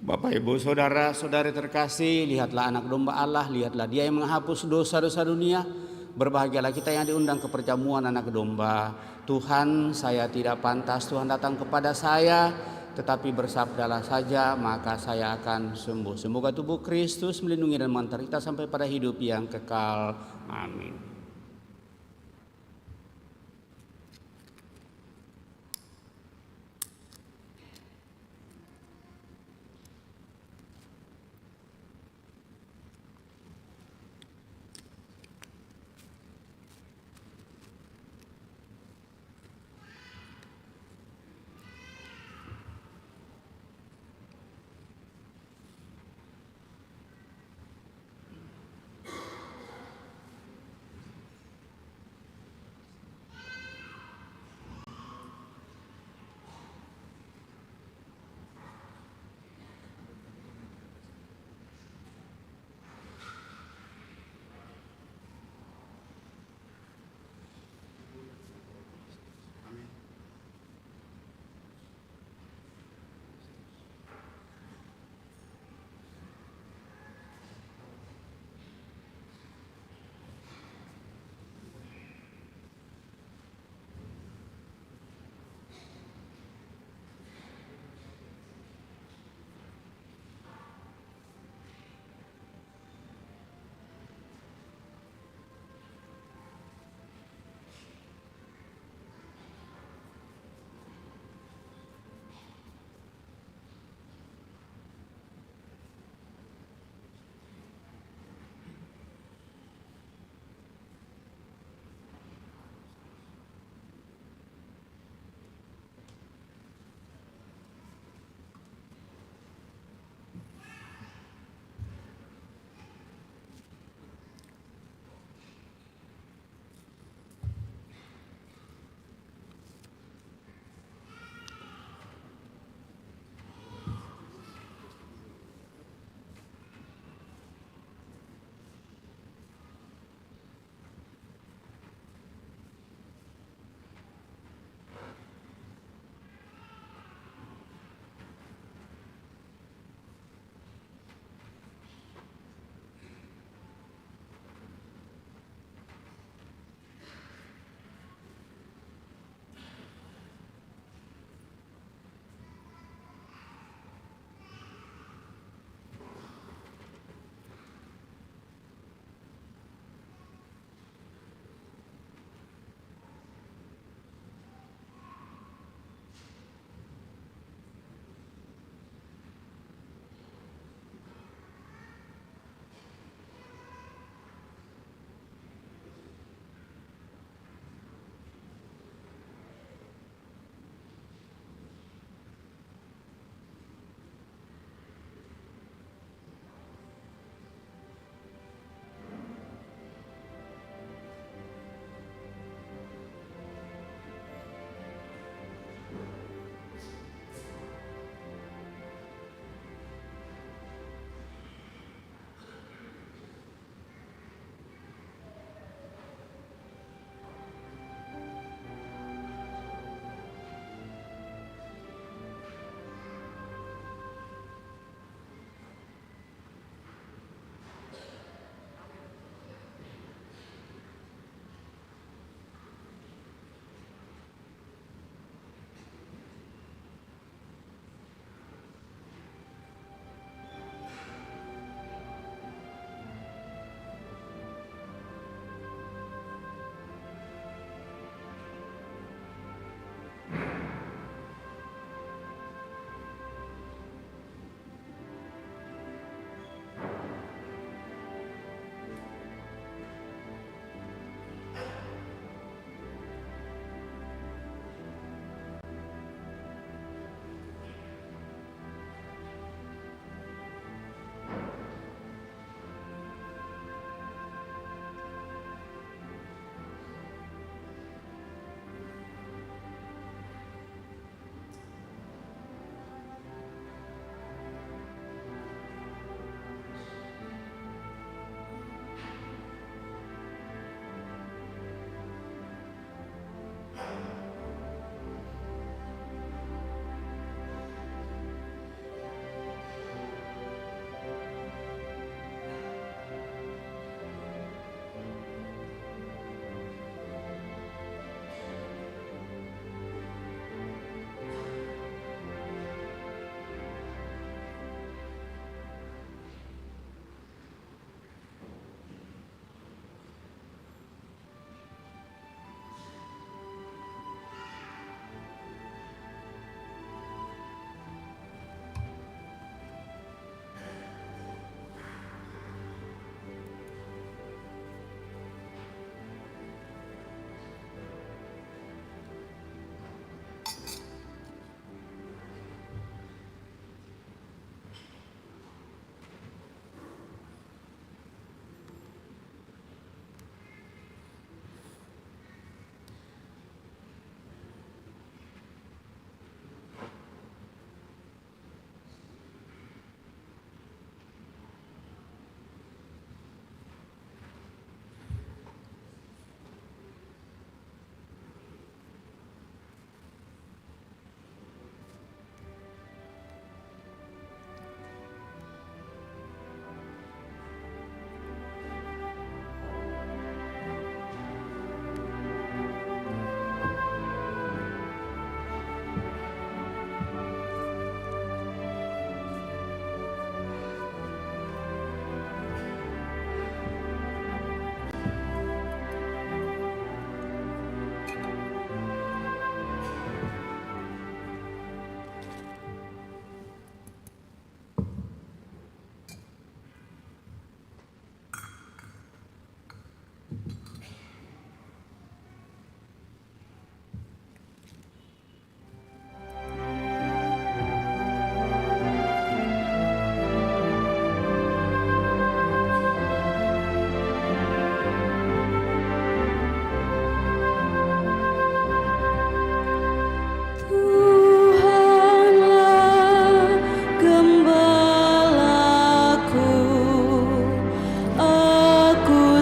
Bapak, Ibu, Saudara-saudari terkasih, lihatlah anak domba Allah, lihatlah Dia yang menghapus dosa-dosa dunia. Berbahagialah kita yang diundang ke perjamuan anak domba. Tuhan, saya tidak pantas Tuhan datang kepada saya, tetapi bersabdalah saja, maka saya akan sembuh. Semoga tubuh Kristus melindungi dan mengantar kita sampai pada hidup yang kekal. Amin.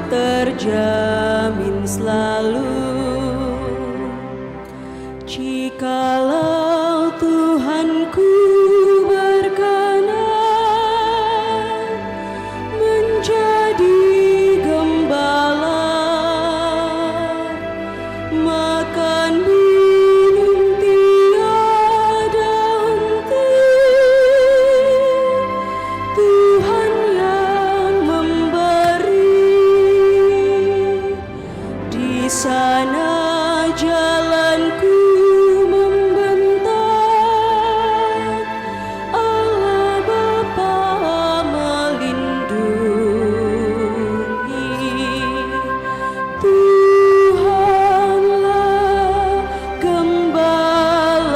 terjamin selalu. Jikalau Tuhanku berkenan menjadi gembala, makan minum tiada henti, Tuhan yang memberi. Di sana jalanku membentang, Allah Bapa melindungi. Tuhanlah gembalaku,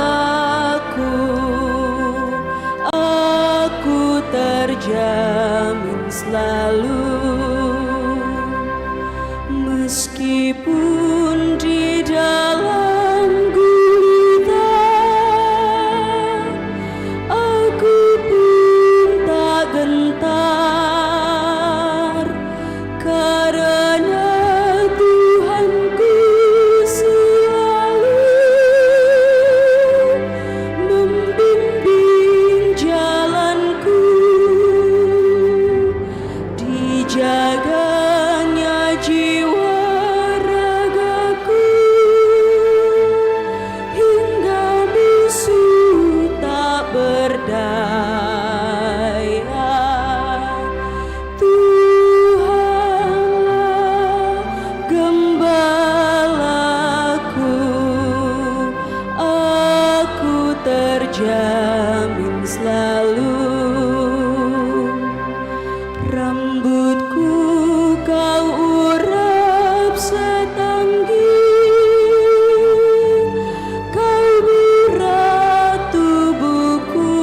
aku terjamin selalu. Meskipun di dalam gurita, aku pun tak gentar, karena Tuhanku selalu membimbing jalanku. Dijaganya jiwa ragaku hingga musuh tak berdaya. Tuhanlah gembalaku, aku terjamin selalu. Rambutku kau urap setanggi, kau burat tubuhku.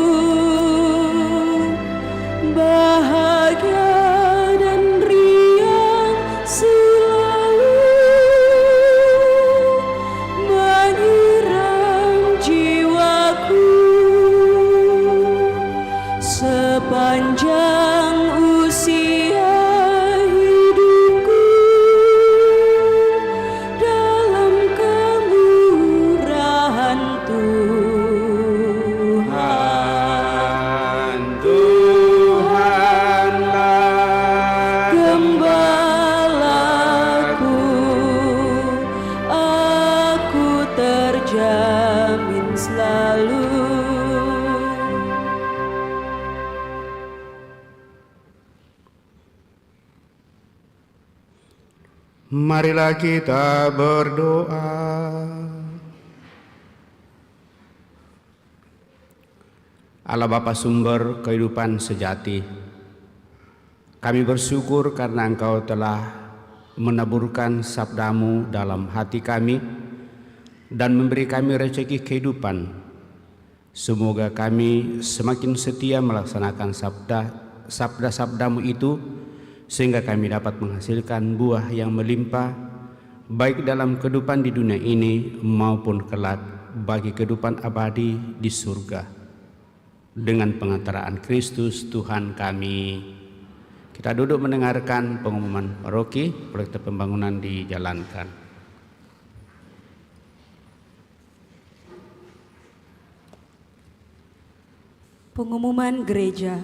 Bahagia dan riang selalu menyiram jiwaku. Sepanjang usia hidupku, dalam kemurahan Tuhan, Tuhanlah gembalaku, aku terjamin selalu. Marilah kita berdoa. Allah Bapa sumber kehidupan sejati, kami bersyukur karena Engkau telah menaburkan sabda-Mu dalam hati kami dan memberi kami rezeki kehidupan. Semoga kami semakin setia melaksanakan sabda-sabda-Mu itu, sehingga kami dapat menghasilkan buah yang melimpah, baik dalam kehidupan di dunia ini maupun kelak bagi kehidupan abadi di surga. Dengan pengantaraan Kristus Tuhan kami. Kita duduk mendengarkan pengumuman paroki, proyek pembangunan dijalankan. Pengumuman gereja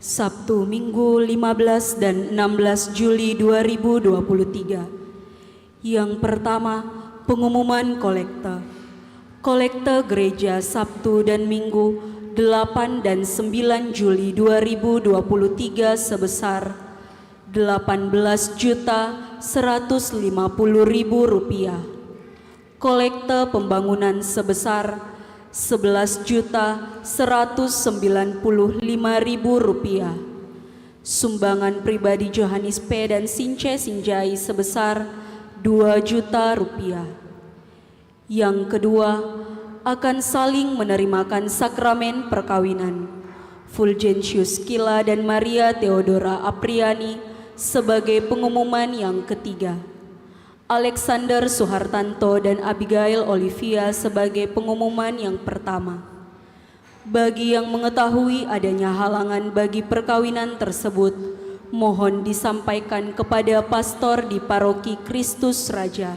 Sabtu Minggu 15 dan 16 Juli 2023. Yang pertama, pengumuman kolekte. Kolekte gereja Sabtu dan Minggu 8 dan 9 Juli 2023 sebesar Rp18.150.000. Kolekte pembangunan sebesar Rp11.195.000. Sumbangan pribadi Johannes P. dan Since Sinjai sebesar Rp2 juta. Yang kedua, akan saling menerimakan sakramen perkawinan Fulgentius Kila dan Maria Theodora Apriani sebagai pengumuman yang ketiga. Alexander Suhartanto dan Abigail Olivia sebagai pengumuman yang pertama. Bagi yang mengetahui adanya halangan bagi perkawinan tersebut, mohon disampaikan kepada pastor di Paroki Kristus Raja.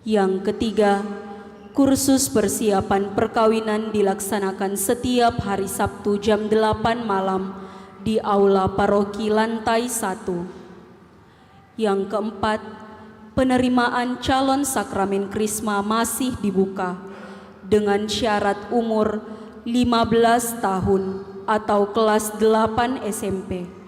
Yang ketiga, kursus persiapan perkawinan dilaksanakan setiap hari Sabtu jam 8 malam di Aula Paroki lantai 1. Yang keempat, penerimaan calon sakramen Krisma masih dibuka dengan syarat umur 15 tahun atau kelas 8 SMP.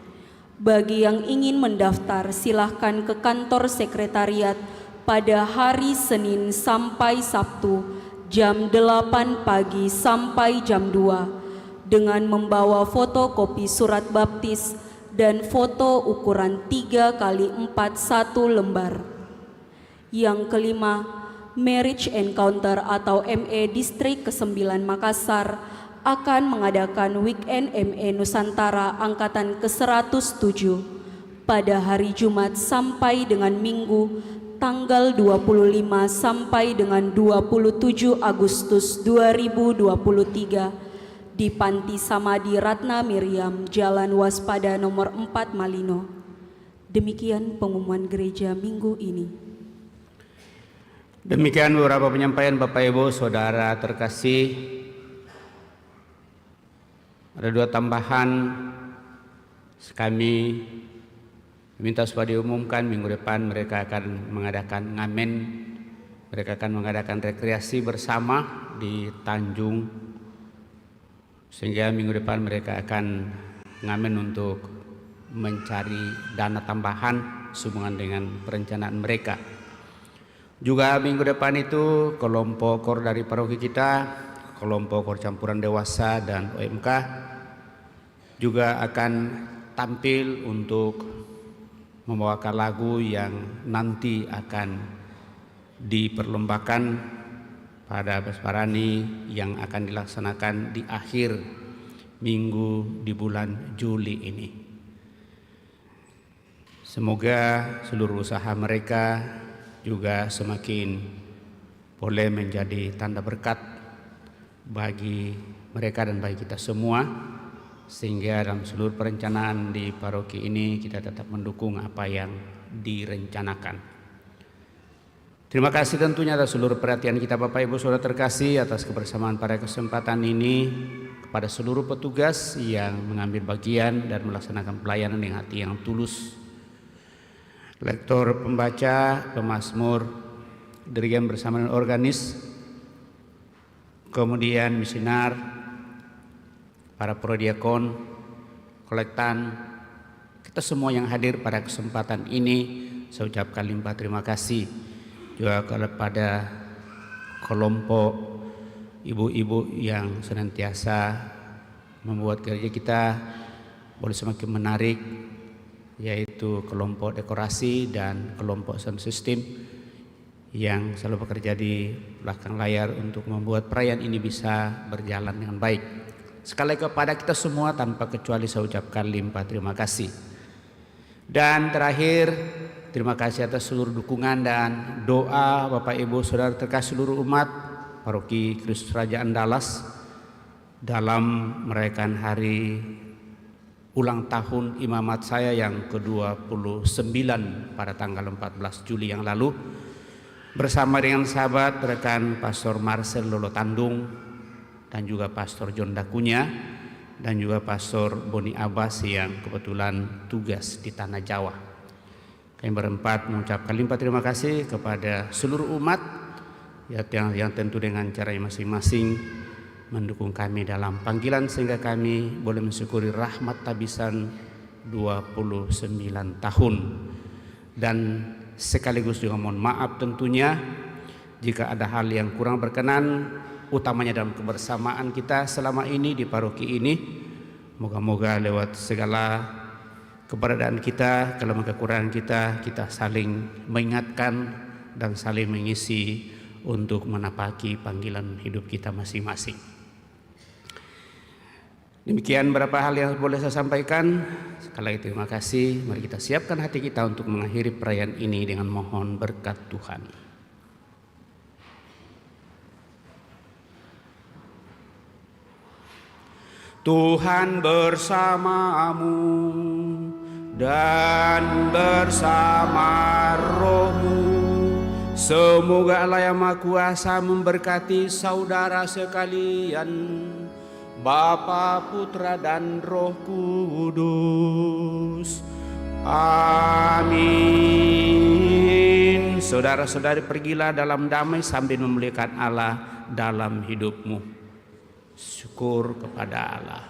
Bagi yang ingin mendaftar, silahkan ke kantor sekretariat pada hari Senin sampai Sabtu jam 8 pagi sampai jam 2 dengan membawa fotokopi surat baptis dan foto ukuran 3x4 1 lembar. Yang kelima, Marriage Encounter atau ME Distrik ke-9 Makassar akan mengadakan Weekend ME Nusantara Angkatan ke-107 pada hari Jumat sampai dengan Minggu tanggal 25 sampai dengan 27 Agustus 2023 di Panti Samadi Ratna Miriam, Jalan Waspada nomor 4 Malino. Demikian pengumuman gereja minggu ini. Demikian beberapa penyampaian Bapak Ibu Saudara terkasih. Ada 2 tambahan. Kami minta supaya diumumkan minggu depan mereka akan mengadakan ngamen. Mereka akan mengadakan rekreasi bersama di Tanjung. Sehingga minggu depan mereka akan ngamen untuk mencari dana tambahan sehubungan dengan perencanaan mereka. Juga minggu depan itu kelompok kor dari paroki kita, kelompok kor campuran dewasa dan OMK juga akan tampil untuk membawakan lagu yang nanti akan diperlombakan pada Besparani yang akan dilaksanakan di akhir minggu di bulan Juli ini. Semoga seluruh usaha mereka juga semakin boleh menjadi tanda berkat bagi mereka dan bagi kita semua, sehingga dalam seluruh perencanaan di paroki ini kita tetap mendukung apa yang direncanakan. Terima kasih tentunya atas seluruh perhatian kita Bapak Ibu Saudara terkasih atas kebersamaan pada kesempatan ini, kepada seluruh petugas yang mengambil bagian dan melaksanakan pelayanan dengan hati yang tulus. Lektor, pembaca, pemazmur, dirigen bersama dengan organis, kemudian misinar, para prodiakon, kolektan, kita semua yang hadir pada kesempatan ini, saya ucapkan limpah terima kasih juga kepada kelompok ibu-ibu yang senantiasa membuat gereja kita boleh semakin menarik, yaitu kelompok dekorasi dan kelompok sound system yang selalu bekerja di belakang layar untuk membuat perayaan ini bisa berjalan dengan baik. Sekali lagi kepada kita semua tanpa kecuali saya ucapkan limpah terima kasih. Dan terakhir, terima kasih atas seluruh dukungan dan doa Bapak Ibu Saudara terkasih seluruh umat Paroki Kristus Raja Andalas dalam merayakan hari ulang tahun imamat saya yang ke-29 pada tanggal 14 Juli yang lalu, bersama dengan sahabat rekan Pastor Marcel Lolo Tandung dan juga Pastor John Dakunya dan juga Pastor Boni Abbas yang kebetulan tugas di Tanah Jawa. Kami berempat mengucapkan limpah terima kasih kepada seluruh umat yang tentu dengan caranya masing-masing mendukung kami dalam panggilan sehingga kami boleh mensyukuri rahmat tabisan 29 tahun. Dan sekaligus juga mohon maaf tentunya jika ada hal yang kurang berkenan, utamanya dalam kebersamaan kita selama ini di paroki ini. Moga-moga lewat segala keberadaan kita, kelemahan kekurangan kita saling mengingatkan dan saling mengisi untuk menapaki panggilan hidup kita masing-masing. Demikian beberapa hal yang boleh saya sampaikan. Sekali lagi terima kasih. Mari kita siapkan hati kita untuk mengakhiri perayaan ini dengan mohon berkat Tuhan. Tuhan bersamamu dan bersama rohmu. Semoga Allah yang Maha Kuasa memberkati saudara sekalian, Bapa, Putra, dan Roh Kudus. Amin. Saudara-saudari, pergilah dalam damai sambil memuliakan Allah dalam hidupmu. Syukur kepada Allah.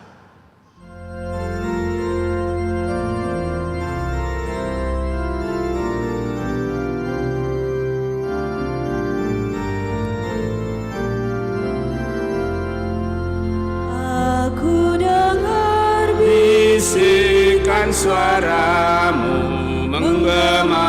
Aku dengar Bisikan suaramu menggema